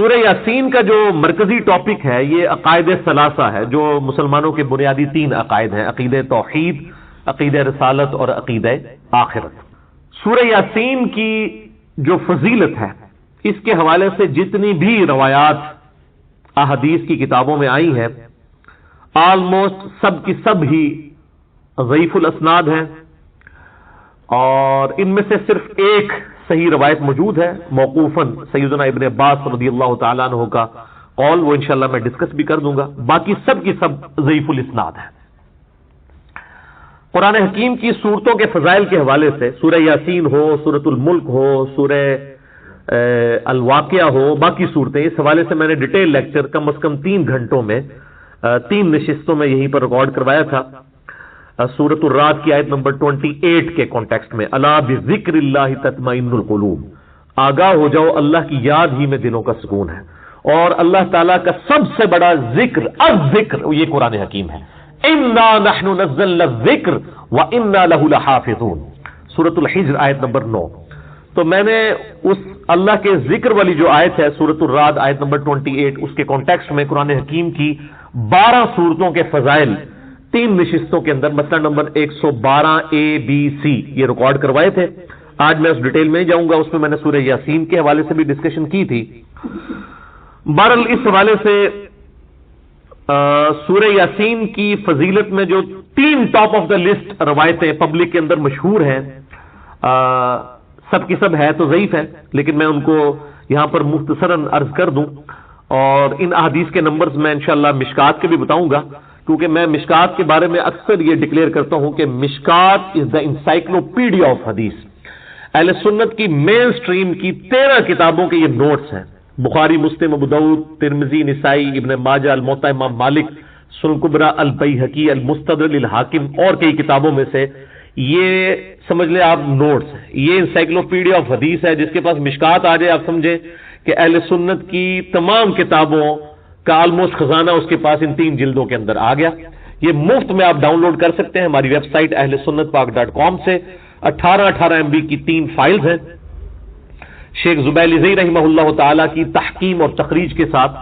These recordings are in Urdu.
سورہ یاسین کا جو مرکزی ٹاپک ہے یہ عقائد ثلاثہ ہے، جو مسلمانوں کے بنیادی تین عقائد ہیں: عقیدہ توحید، عقیدہ رسالت اور عقیدہ آخرت۔ سورہ یاسین کی جو فضیلت ہے، اس کے حوالے سے جتنی بھی روایات احادیث کی کتابوں میں آئی ہیں، آلموسٹ سب کی سب ہی ضعیف الاسناد ہیں، اور ان میں سے صرف ایک صحیح روایت موجود ہے موقوفاً سیدنا ابن عباس رضی اللہ تعالیٰ عنہ کا قول، وہ انشاءاللہ میں ڈسکس بھی کر دوں گا۔ باقی سب کی سب ضعیف الاسناد ہے۔ قرآن حکیم کی صورتوں کے فضائل کے حوالے سے سورہ یاسین ہو، سورۃ الملک ہو، سورہ الواقعہ ہو، باقی صورتیں، اس حوالے سے میں نے ڈیٹیل لیکچر کم از کم 3 گھنٹوں میں 3 نشستوں میں یہیں پر ریکارڈ کروایا تھا۔ سورۃ الرعد کی آیت نمبر 28 کے کانٹیکسٹ میں، الا بذکر اللہ تطمئن القلوب، آگاہ ہو جاؤ اللہ کی یاد ہی میں دلوں کا سکون ہے۔ اور اللہ تعالیٰ کا سب سے بڑا ذکر الذکر، یہ قرآن حکیم ہے۔ انا نحن نزلنا الذکر وانا له لحافظون، سورۃ الحجر آیت نمبر 9۔ تو میں نے اس اللہ کے ذکر والی جو آیت ہے سورۃ الرعد آیت نمبر 28، اس کے کانٹیکسٹ میں قرآن حکیم کی 12 صورتوں کے فضائل 3 نشستوں کے اندر، مسئلہ نمبر 112 اے بی سی، یہ ریکارڈ کروائے تھے۔ آج میں اس ڈیٹیل میں جاؤں گا، اس میں میں نے سورہ یاسین کے حوالے سے بھی ڈسکشن کی تھی۔ بہرحال اس حوالے سے سورہ یاسین کی فضیلت میں جو 3 ٹاپ آف دا لسٹ روایتیں پبلک کے اندر مشہور ہیں، سب کی سب ہے تو ضعیف ہے، لیکن میں ان کو یہاں پر مختصراً عرض کر دوں، اور ان احادیث کے نمبرز میں انشاءاللہ مشکات کے بھی بتاؤں گا، کیونکہ میں مشکات کے بارے میں اکثر یہ ڈکلیئر کرتا ہوں کہ مشکات از دا انسائکلوپیڈیا آف حدیث۔ اہل سنت کی مین سٹریم کی 13 کتابوں کے یہ نوٹس ہیں، بخاری، مسلم، ابو داؤد، ترمذی، نسائی، ابن ماجہ، الموطا امام مالک، سنن کبریٰ، البیہقی، المستدرک للحاکم اور کئی کتابوں میں سے یہ سمجھ لیں آپ نوٹس ہیں۔ یہ انسائکلوپیڈیا آف حدیث ہے، جس کے پاس مشکات آ جائے آپ سمجھیں کہ اہل سنت کی تمام کتابوں کا آلموسٹ خزانہ اس کے پاس ان 3 جلدوں کے اندر آ گیا۔ یہ مفت میں آپ ڈاؤن لوڈ کر سکتے ہیں ہماری ویب سائٹ اہل سنت پاک .com سے۔ 18 MB کی 3 فائلز ہیں، شیخ زبیلی رحمہ اللہ تعالیٰ کی تحکیم اور تخریج کے ساتھ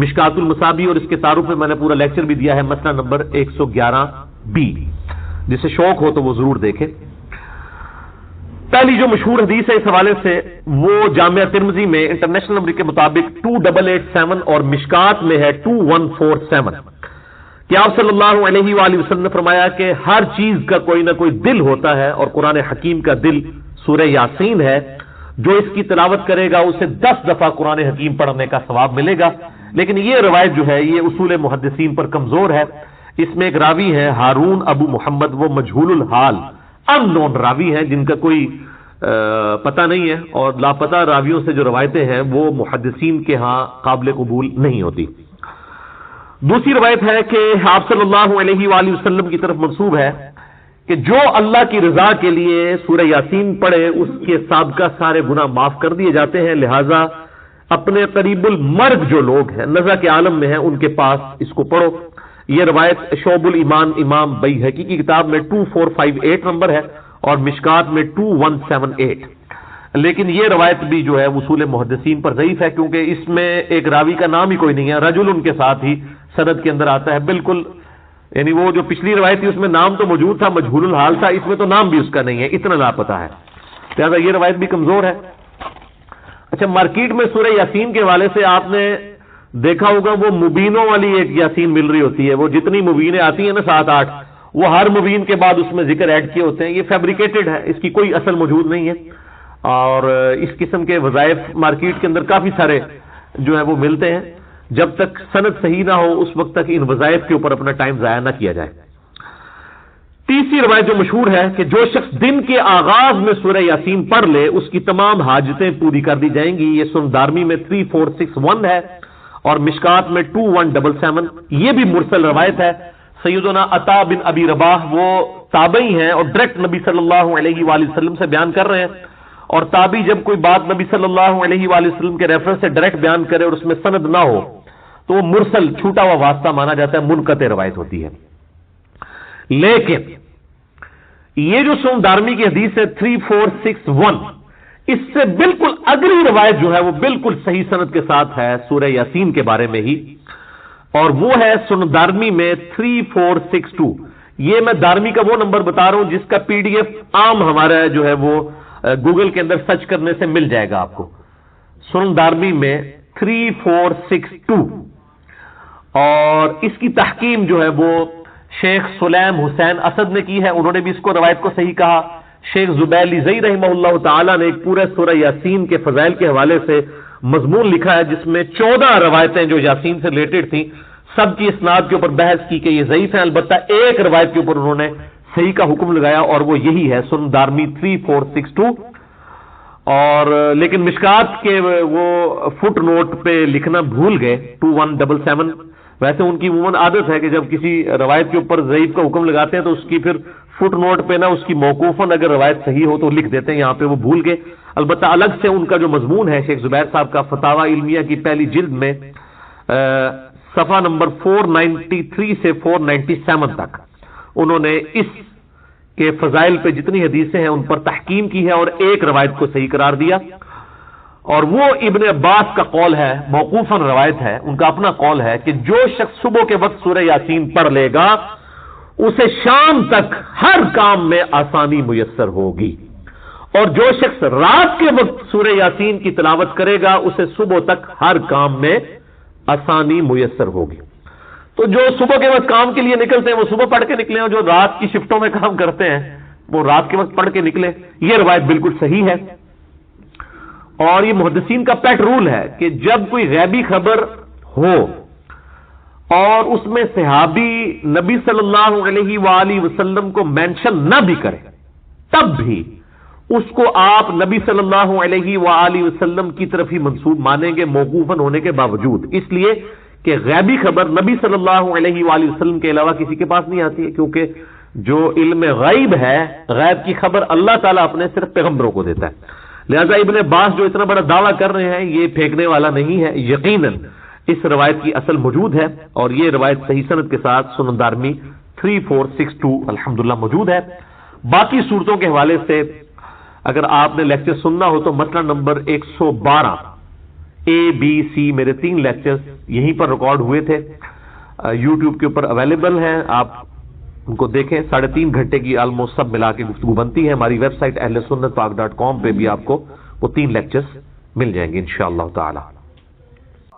مشکات المصابیح، اور اس کے تعارف میں نے پورا لیکچر بھی دیا ہے، مسئلہ نمبر 111B، جسے شوق ہو تو وہ ضرور دیکھیں۔ پہلی جو مشہور حدیث ہے اس حوالے سے وہ جامعہ ترمذی میں انٹرنیشنل نمبر کے مطابق 2887 اور مشکات میں ہے 2147، کہ آپ صلی اللہ علیہ وآلہ وسلم نے فرمایا کہ ہر چیز کا کوئی نہ کوئی دل ہوتا ہے، اور قرآن حکیم کا دل سورہ یاسین ہے۔ جو اس کی تلاوت کرے گا اسے 10 دفعہ قرآن حکیم پڑھنے کا ثواب ملے گا۔ لیکن یہ روایت جو ہے یہ اصول محدثین پر کمزور ہے۔ اس میں ایک راوی ہے ہارون ابو محمد، وہ مجہول الحال، ان نون راوی ہیں جن کا کوئی پتہ نہیں ہے، اور لاپتہ راویوں سے جو روایتیں ہیں وہ محدثین کے ہاں قابل قبول نہیں ہوتی۔ دوسری روایت ہے کہ آپ صلی اللہ علیہ وآلہ وسلم کی طرف منسوب ہے کہ جو اللہ کی رضا کے لیے سورہ یاسین پڑھے اس کے سابقہ سارے گناہ معاف کر دیے جاتے ہیں، لہٰذا اپنے قریب المرگ جو لوگ ہیں، نزع کے عالم میں ہیں، ان کے پاس اس کو پڑھو۔ یہ روایت شعب الایمان امام بیہقی کی کتاب میں 2458 نمبر ہے، اور مشکات میں 2178۔ لیکن یہ روایت بھی جو ہے اصول محدثین پر ضعیف ہے، کیونکہ اس میں ایک راوی کا نام ہی کوئی نہیں ہے، رجل ان کے ساتھ ہی سند کے اندر آتا ہے بالکل، یعنی وہ جو پچھلی روایت تھی اس میں نام تو موجود تھا، مجہول الحال تھا، اس میں تو نام بھی اس کا نہیں ہے، اتنا لاپتہ ہے، لہٰذا یہ روایت بھی کمزور ہے۔ اچھا، مارکیٹ میں سورہ یاسین کے حوالے سے آپ نے دیکھا ہوگا وہ مبینوں والی ایک یاسین مل رہی ہوتی ہے، وہ جتنی مبینیں آتی ہیں نا 7-8، وہ ہر مبین کے بعد اس میں ذکر ایڈ کیے ہوتے ہیں، یہ فیبریکیٹڈ ہے، اس کی کوئی اصل موجود نہیں ہے، اور اس قسم کے وظائف مارکیٹ کے اندر کافی سارے جو ہے وہ ملتے ہیں۔ جب تک سند صحیح نہ ہو اس وقت تک ان وظائف کے اوپر اپنا ٹائم ضائع نہ کیا جائے۔ تیسری روایت جو مشہور ہے کہ جو شخص دن کے آغاز میں سورہ یاسین پڑھ لے اس کی تمام حاجتیں پوری کر دی جائیں گی، یہ سنن دارمی میں 3461 ہے، اور مشکات میں 2177۔ یہ بھی مرسل روایت ہے، سیدنا عطا بن ابی رباح وہ تابعی ہیں اور ڈائریکٹ نبی صلی اللہ علیہ وآلہ وسلم سے بیان کر رہے ہیں، اور تابعی جب کوئی بات نبی صلی اللہ علیہ وآلہ وسلم کے ریفرنس سے ڈائریکٹ بیان کرے اور اس میں سند نہ ہو تو وہ مرسل چھوٹا ہوا واسطہ مانا جاتا ہے، منقطع روایت ہوتی ہے۔ لیکن یہ جو سنن دارمی کی حدیث ہے 3461، اس سے بالکل اگلی روایت جو ہے وہ بالکل صحیح سند کے ساتھ ہے سورہ یاسین کے بارے میں ہی، اور وہ ہے سنن دارمی میں 3462۔ یہ میں دارمی کا وہ نمبر بتا رہا ہوں جس کا پی ڈی ایف عام ہمارا جو ہے وہ گوگل کے اندر سرچ کرنے سے مل جائے گا آپ کو، سنن دارمی میں 3462، اور اس کی تحکیم جو ہے وہ شیخ سلیم حسین اسد نے کی ہے، انہوں نے بھی اس کو روایت کو صحیح کہا۔ شیخ زبیلی زئی رحمہ اللہ تعالی نے ایک پورے سورہ یاسین کے فضائل کے حوالے سے مضمون لکھا ہے جس میں 14 روایتیں جو یاسین سے ریلیٹڈ تھیں سب کی اسناد کے اوپر بحث کی کہ یہ ضعیف ہیں، البتہ ایک روایت کے اوپر انہوں نے صحیح کا حکم لگایا اور وہ یہی ہے سنن دارمی 3462۔ اور لیکن مشکات کے وہ فٹ نوٹ پہ لکھنا بھول گئے 2177۔ ویسے ان کی عموماً عادت ہے کہ جب کسی روایت کے اوپر ضعیف کا حکم لگاتے ہیں تو اس کی پھر فٹ نوٹ پہ نا اس کی موقوفاً اگر روایت صحیح ہو تو لکھ دیتے ہیں، یہاں پہ وہ بھول گئے۔ البتہ الگ سے ان کا جو مضمون ہے شیخ زبیر صاحب کا فتاوی علمیہ کی پہلی جلد میں صفحہ نمبر 493 سے 497 تک انہوں نے اس کے فضائل پہ جتنی حدیثیں ہیں ان پر تحکیم کی ہے اور ایک روایت کو صحیح قرار دیا، اور وہ ابن عباس کا قول ہے، موقوفاً روایت ہے، ان کا اپنا قول ہے کہ جو شخص صبح کے وقت سورہ یاسین پڑھ لے گا اسے شام تک ہر کام میں آسانی میسر ہوگی، اور جو شخص رات کے وقت سورہ یاسین کی تلاوت کرے گا اسے صبح تک ہر کام میں آسانی میسر ہوگی۔ تو جو صبح کے وقت کام کے لیے نکلتے ہیں وہ صبح پڑھ کے نکلے، اور جو رات کی شفٹوں میں کام کرتے ہیں وہ رات کے وقت پڑھ کے نکلے۔ یہ روایت بالکل صحیح ہے، اور یہ محدثین کا پیٹ رول ہے کہ جب کوئی غیبی خبر ہو اور اس میں صحابی نبی صلی اللہ علیہ وآلہ وسلم کو مینشن نہ بھی کرے تب بھی اس کو آپ نبی صلی اللہ علیہ وآلہ وسلم کی طرف ہی منسوب مانیں گے موقوفاً ہونے کے باوجود، اس لیے کہ غیبی خبر نبی صلی اللہ علیہ وآلہ وسلم کے علاوہ کسی کے پاس نہیں آتی ہے، کیونکہ جو علم غیب ہے، غیب کی خبر اللہ تعالیٰ اپنے صرف پیغمبروں کو دیتا ہے۔ لہذا ابن عباس جو اتنا بڑا دعویٰ کر رہے ہیں یہ پھینکنے والا نہیں ہے، یقیناً اس روایت کی اصل موجود ہے، اور یہ روایت صحیح سند کے ساتھ سنن دارمی 3462 الحمدللہ موجود ہے۔ باقی صورتوں کے حوالے سے اگر آپ نے لیکچر سننا ہو تو مسئلہ نمبر 112 اے بی سی میرے 3 لیکچر یہیں پر ریکارڈ ہوئے تھے، یوٹیوب کے اوپر اویلیبل ہیں، آپ ان کو دیکھیں۔ 3.5 گھنٹے کی آلموسٹ سب ملا کے گفتگو بنتی ہے۔ ہماری ویب سائٹ ahlsunnatpak.com پہ بھی آپ کو وہ 3 لیکچرز مل جائیں گے انشاءاللہ تعالی۔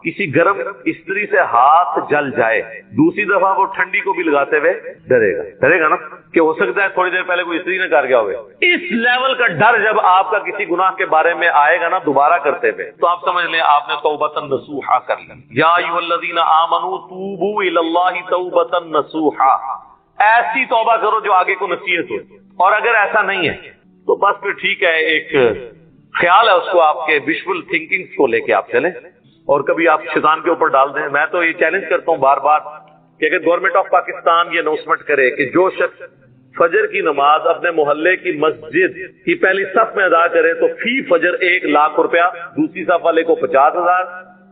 کسی گرم استری سے ہاتھ جل جائے، دوسری دفعہ وہ ٹھنڈی کو بھی لگاتے ہوئے ڈرے گا نا کہ ہو سکتا ہے تھوڑی دیر پہلے کوئی استری نہ کر گیا ہوئے۔ اس لیول کا ڈر جب آپ کا کسی گناہ کے بارے میں آئے گا نا دوبارہ کرتے ہوئے، تو آپ سمجھ لیں آپ نے توبۃ نصوحا کر لی۔ یا ایھا الذین آمنوا توبوا الی اللہ توبۃ نصوحا، ایسی توبہ کرو جو آگے کو نصیحت ہو، اور اگر ایسا نہیں ہے تو بس پھر ٹھیک ہے، ایک خیال ہے اس کو آپ کے ویژول تھنکنگ کو لے کے آپ چلیں، اور کبھی آپ شیطان کے اوپر ڈال دیں۔ میں تو یہ چیلنج کرتا ہوں بار بار کہ اگر گورنمنٹ آف پاکستان یہ اناؤنسمنٹ کرے کہ جو شخص فجر کی نماز اپنے محلے کی مسجد کی پہلی صف میں ادا کرے تو فی فجر 1 لاکھ روپیہ، دوسری صف والے کو 50,000،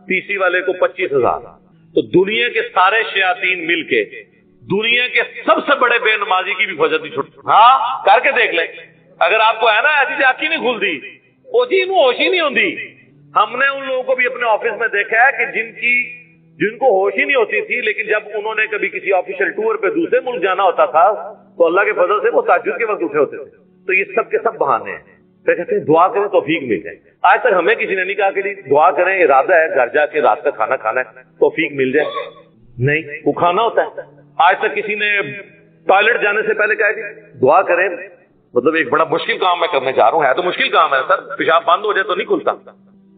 تیسری والے کو 25,000، تو دنیا کے سارے شیاطین مل کے دنیا کے سب سے بڑے بے نمازی کی بھی فجر نہیں چھوڑ۔ ہاں کر کے دیکھ لیں، اگر آپ کو ہے نا ایسی آنکھ نہیں کھلتی، وہ چیز ہوش ہی نہیں ہوتی۔ ہم نے ان لوگوں کو بھی اپنے آفس میں دیکھا ہے کہ جن کو ہوش ہی نہیں ہوتی تھی، لیکن جب انہوں نے کبھی کسی آفیشیل ٹور پہ دوسرے ملک جانا ہوتا تھا تو اللہ کے فضل سے وہ تہجد کے وقت اٹھے ہوتے تھے۔ تو یہ سب کے سب بہانے ہیں۔ پھر کہتے ہیں دعا کریں توفیق مل جائے۔ آج تک ہمیں کسی نے نہیں کہا کہ دعا کریں، ارادہ ہے گھر جا کے رات کا کھانا کھانا ہے توفیق مل جائے، نہیں، وہ کھانا ہوتا ہے۔ آج تک کسی نے ٹوائلٹ جانے سے پہلے کہا کہ دعا کریں، مطلب ایک بڑا مشکل کام میں کرنے جا رہا ہوں، ہے تو مشکل کام ہے سر، پیشاب بند ہو جائے تو نہیں کھلتا،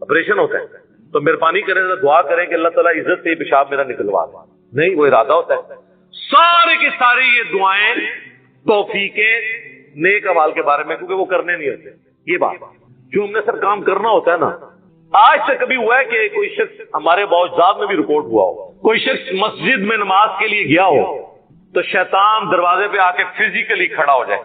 آپریشن ہوتا ہے، تو مہربانی کریں دعا کریں کہ اللہ تعالیٰ عزت سے پیشاب میرا نکلوا دے، نہیں، وہ ارادہ ہوتا ہے۔ سارے کی ساری یہ دعائیں توفیقیں نیک اعمال کے بارے میں، کیونکہ وہ کرنے نہیں ہوتے۔ یہ بات جو ہم نے سر کام کرنا ہوتا ہے نا، آج تک کبھی ہوا ہے کہ کوئی شخص ہمارے باوجداد میں بھی رپورٹ ہوا ہو، کوئی شخص مسجد میں نماز کے لیے گیا ہو تو شیطان دروازے پہ آ کے فزیکلی کھڑا ہو جائے،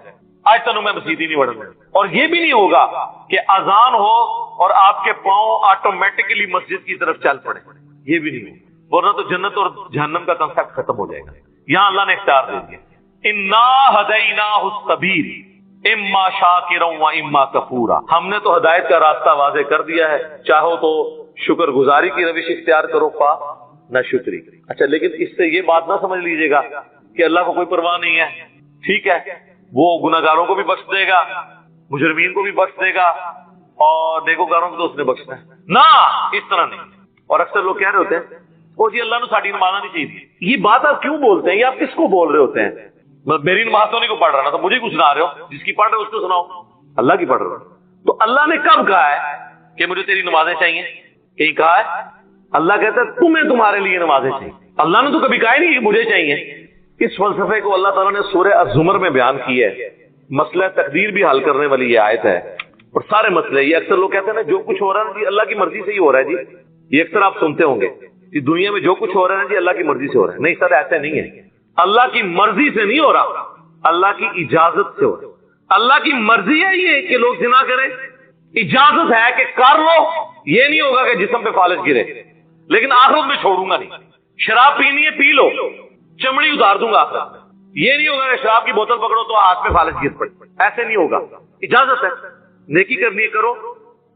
آج تک میں مسجد ہی نہیں بڑھنا، اور یہ بھی نہیں ہوگا کہ اذان ہو اور آپ کے پاؤں آٹومیٹکلی مسجد کی طرف چل پڑے، یہ بھی نہیں ہوگا، ورنہ تو جنت اور جہنم کا کنسیپٹ ختم ہو جائے گا۔ یہاں اللہ نے اختیار دے دیا، انا ہدیناہ السبیل، اما شاکرا و اما کفورا، ہم نے تو ہدایت کا راستہ واضح کر دیا ہے، چاہو تو شکر گزاری کی روش اختیار کرو، نہ شکری۔ اچھا لیکن اس سے یہ بات نہ سمجھ لیجئے گا کہ اللہ کو کوئی پرواہ نہیں ہے، ٹھیک ہے وہ گناہگاروں کو بھی بخش دے گا، مجرمین کو بھی بخش دے گا، اور نیکوکاروں کو تو اس نے بخشنا ہے، نہ اس طرح نہیں۔ اور اکثر لوگ کہہ رہے ہوتے ہیں وہ جی اللہ نے ساڑی نماز نہیں چاہیے، یہ بات آپ کیوں بولتے ہیں، یہ آپ کس کو بول رہے ہوتے ہیں؟ میری نماز تو نہیں کو پڑھ رہا نا، تو مجھے کچھ سنا رہے ہو، جس کی پڑھ رہے ہو اس کو سناؤ، اللہ کی پڑھ رہے ہو۔ تو اللہ نے کب کہا ہے کہ مجھے تیری نمازیں چاہیے؟ کہیں کہا ہے؟ اللہ کہتا ہے تمہیں تمہارے لیے نمازیں چاہیے، اللہ نے تو کبھی کہا ہی نہیں کہ مجھے چاہیے۔ اس فلسفے کو اللہ تعالیٰ نے سورہ الزمر میں بیان کی ہے، مسئلہ تقدیر بھی حل کرنے والی یہ آیت ہے، اور سارے مسئلے یہ اکثر لوگ کہتے ہیں نا جو کچھ ہو رہا ہے جی اللہ کی مرضی سے ہی ہو رہا ہے جی، یہ اکثر آپ سنتے ہوں گے کہ دنیا میں جو کچھ ہو رہا ہے جی اللہ کی مرضی سے ہو رہا ہے۔ نہیں سر ایسے نہیں ہے، اللہ کی مرضی سے نہیں ہو رہا، اللہ کی اجازت سے ہو رہا ہے۔ اللہ کی مرضی ہے یہ کہ لوگ زنا کریں، اجازت ہے کہ کر لو، یہ نہیں ہوگا کہ جسم پہ فالج گرے، لیکن آخرت میں چھوڑوں گا نہیں۔ شراب پینی ہے پی لو، چمڑی اتار دوں گا آخرت میں، یہ نہیں ہوگا کہ شراب کی بوتل پکڑو تو ہاتھ پہ فالج گر پڑے، ایسے نہیں ہوگا۔ اجازت ہے، نیکی کرنی ہے کرو،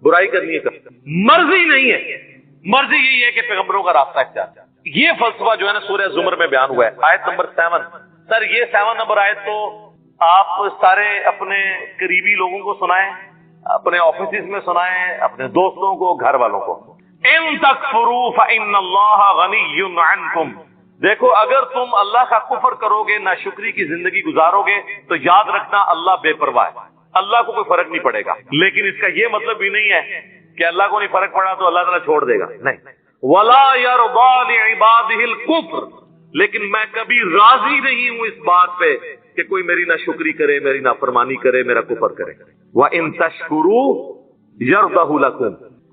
برائی کرنی ہے کرو، مرضی نہیں ہے، مرضی یہی ہے کہ پیغمبروں کا راستہ اختیار۔ یہ فلسفہ جو ہے نا سورہ زمر میں بیان ہوا ہے، آیت نمبر 7۔ سر یہ 7 نمبر آیت تو آپ سارے اپنے قریبی لوگوں کو سنائیں، اپنے آفیسز میں سنائیں، اپنے دوستوں کو، گھر والوں کو۔ ان تکفروا فإن اللہ غنی عنکم، دیکھو اگر تم اللہ کا کفر کرو گے، ناشکری کی زندگی گزارو گے، تو یاد رکھنا اللہ بے پرواہ ہے، اللہ کو کوئی فرق نہیں پڑے گا۔ لیکن اس کا یہ مطلب بھی نہیں ہے کہ اللہ کو نہیں فرق پڑا تو اللہ تعالیٰ چھوڑ دے گا، نہیں۔ وَلَا يَرْضَىٰ لِعِبَادِهِ الْكُفْرَ، لیکن میں کبھی راضی نہیں ہوں اس بات پہ کہ کوئی میری ناشکری کرے، میری نافرمانی کرے، میرا کفر کرے۔ وَإِن تَشْكُرُوا يَرْضَهُ لَكُمْ،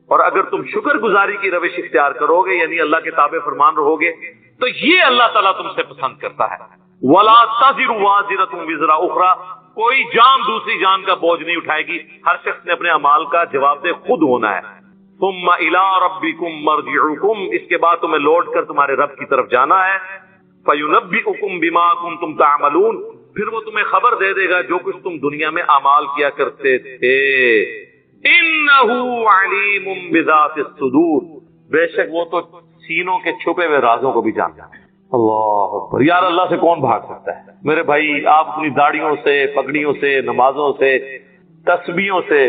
اور اگر تم شکر گزاری کی روش اختیار کرو گے، یعنی اللہ کے تابع فرمان رہو گے، تو یہ اللہ تعالیٰ تم سے پسند کرتا ہے۔ وَلَا تَزِرُ وَازِرَةٌ وِزْرَ أُخْرَىٰ، کوئی جان دوسری جان کا بوجھ نہیں اٹھائے گی، ہر شخص نے اپنے اعمال کا جواب دہ خود ہونا ہے۔ ثُمَّ إِلَىٰ رَبِّكُمْ مَرْجِعُكُمْ، اس کے بعد تمہیں لوٹ کر تمہارے رب کی طرف جانا ہے۔ فَيُنَبِّئُكُمْ بِمَا كُنتُمْ تَعْمَلُونَ، پھر وہ تمہیں خبر دے دے گا جو کچھ تم دنیا میں اعمال کیا کرتے تھے۔ إِنَّهُ عَلِيمٌ بِذَاتِ الصُّدُورِ، بے شک وہ تو سینوں کے چھپے ہوئے رازوں کو بھی جانتا ہے۔ اللہ اکبر، یار اللہ سے کون بھاگ سکتا ہے؟ میرے بھائی آپ اپنی داڑھیوں سے، پگڑیوں سے، نمازوں سے، تسبیحوں سے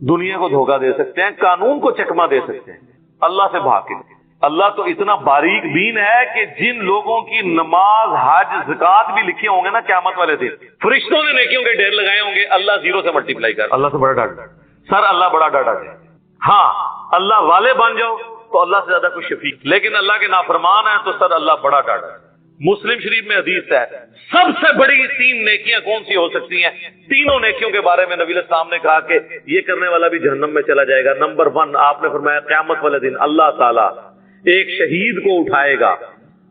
دنیا کو دھوکہ دے سکتے ہیں، قانون کو چکما دے سکتے ہیں، اللہ سے بھاگ کے۔ اللہ تو اتنا باریک بین ہے کہ جن لوگوں کی نماز، حج، زکات بھی لکھے ہوں گے نا قیامت والے دن، فرشتوں نے نیکیوں کے ڈھیر لگائے ہوں گے، اللہ زیرو سے ملٹیپلائی کر، اللہ سے بڑا ڈاٹا سر، اللہ بڑا ڈاٹا ہے۔ ہاں اللہ والے بن جاؤ تو اللہ سے زیادہ کوئی شفیق، لیکن اللہ کے نافرمان ہیں تو سر اللہ بڑا ڈاٹا ہے۔ مسلم شریف میں حدیث ہے سب سے بڑی 3 نیکیاں کون سی ہو سکتی ہیں؟ تینوں نیکیوں کے بارے میں نبی علیہ السلام نے کہا کہ یہ کرنے والا بھی جہنم میں چلا جائے گا۔ نمبر 1 آپ نے فرمایا قیامت والے دن اللہ تعالیٰ ایک شہید کو اٹھائے گا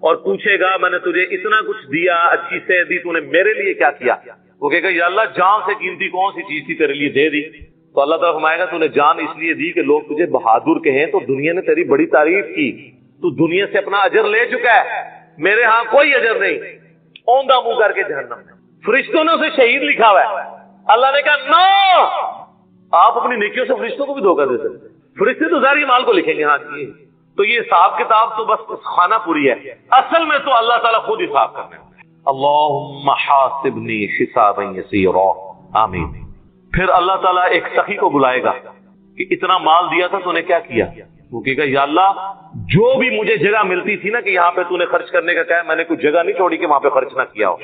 اور پوچھے گا میں نے تجھے اتنا کچھ دیا، اچھی سے دی، تو نے میرے لیے کیا کیا؟ وہ کہے گا یا اللہ جان سے قیمتی کون سی چیز تھی تیرے لیے دے دی؟ تو اللہ تعالیٰ فرمائے گا تو نے جان اس لیے دی کہ لوگ تجھے بہادر کہیں، تو دنیا نے تیری بڑی تعریف کی، تو دنیا سے اپنا اجر لے چکا ہے، میرے ہاں کوئی اجر نہیں، اوندا منہ کر کے جہنم میں۔ فرشتوں نے اسے شہید لکھا ہوا ہے، اللہ نے کہا نو، آپ اپنی نیکیوں سے فرشتوں کو بھی دھوکہ دے سکتے ہیں، فرشتے تو ظاہر مال کو لکھیں گے ہاں جی، تو یہ حساب کتاب تو بس خانہ پوری ہے، اصل میں تو اللہ تعالیٰ خود حساب کرنے والا ہے۔ اللہم حاسبنی حسابا یسیرا، آمین۔ پھر اللہ تعالیٰ ایک سخی کو بلائے گا کہ اتنا مال دیا تھا تو نے کیا کیا؟ وہ کہے گا یا اللہ جو بھی مجھے جگہ ملتی تھی نا کہ یہاں پہ تو نے خرچ کرنے کا کہا، میں نے کوئی جگہ نہیں چھوڑی کہ وہاں پہ خرچ نہ کیا ہو۔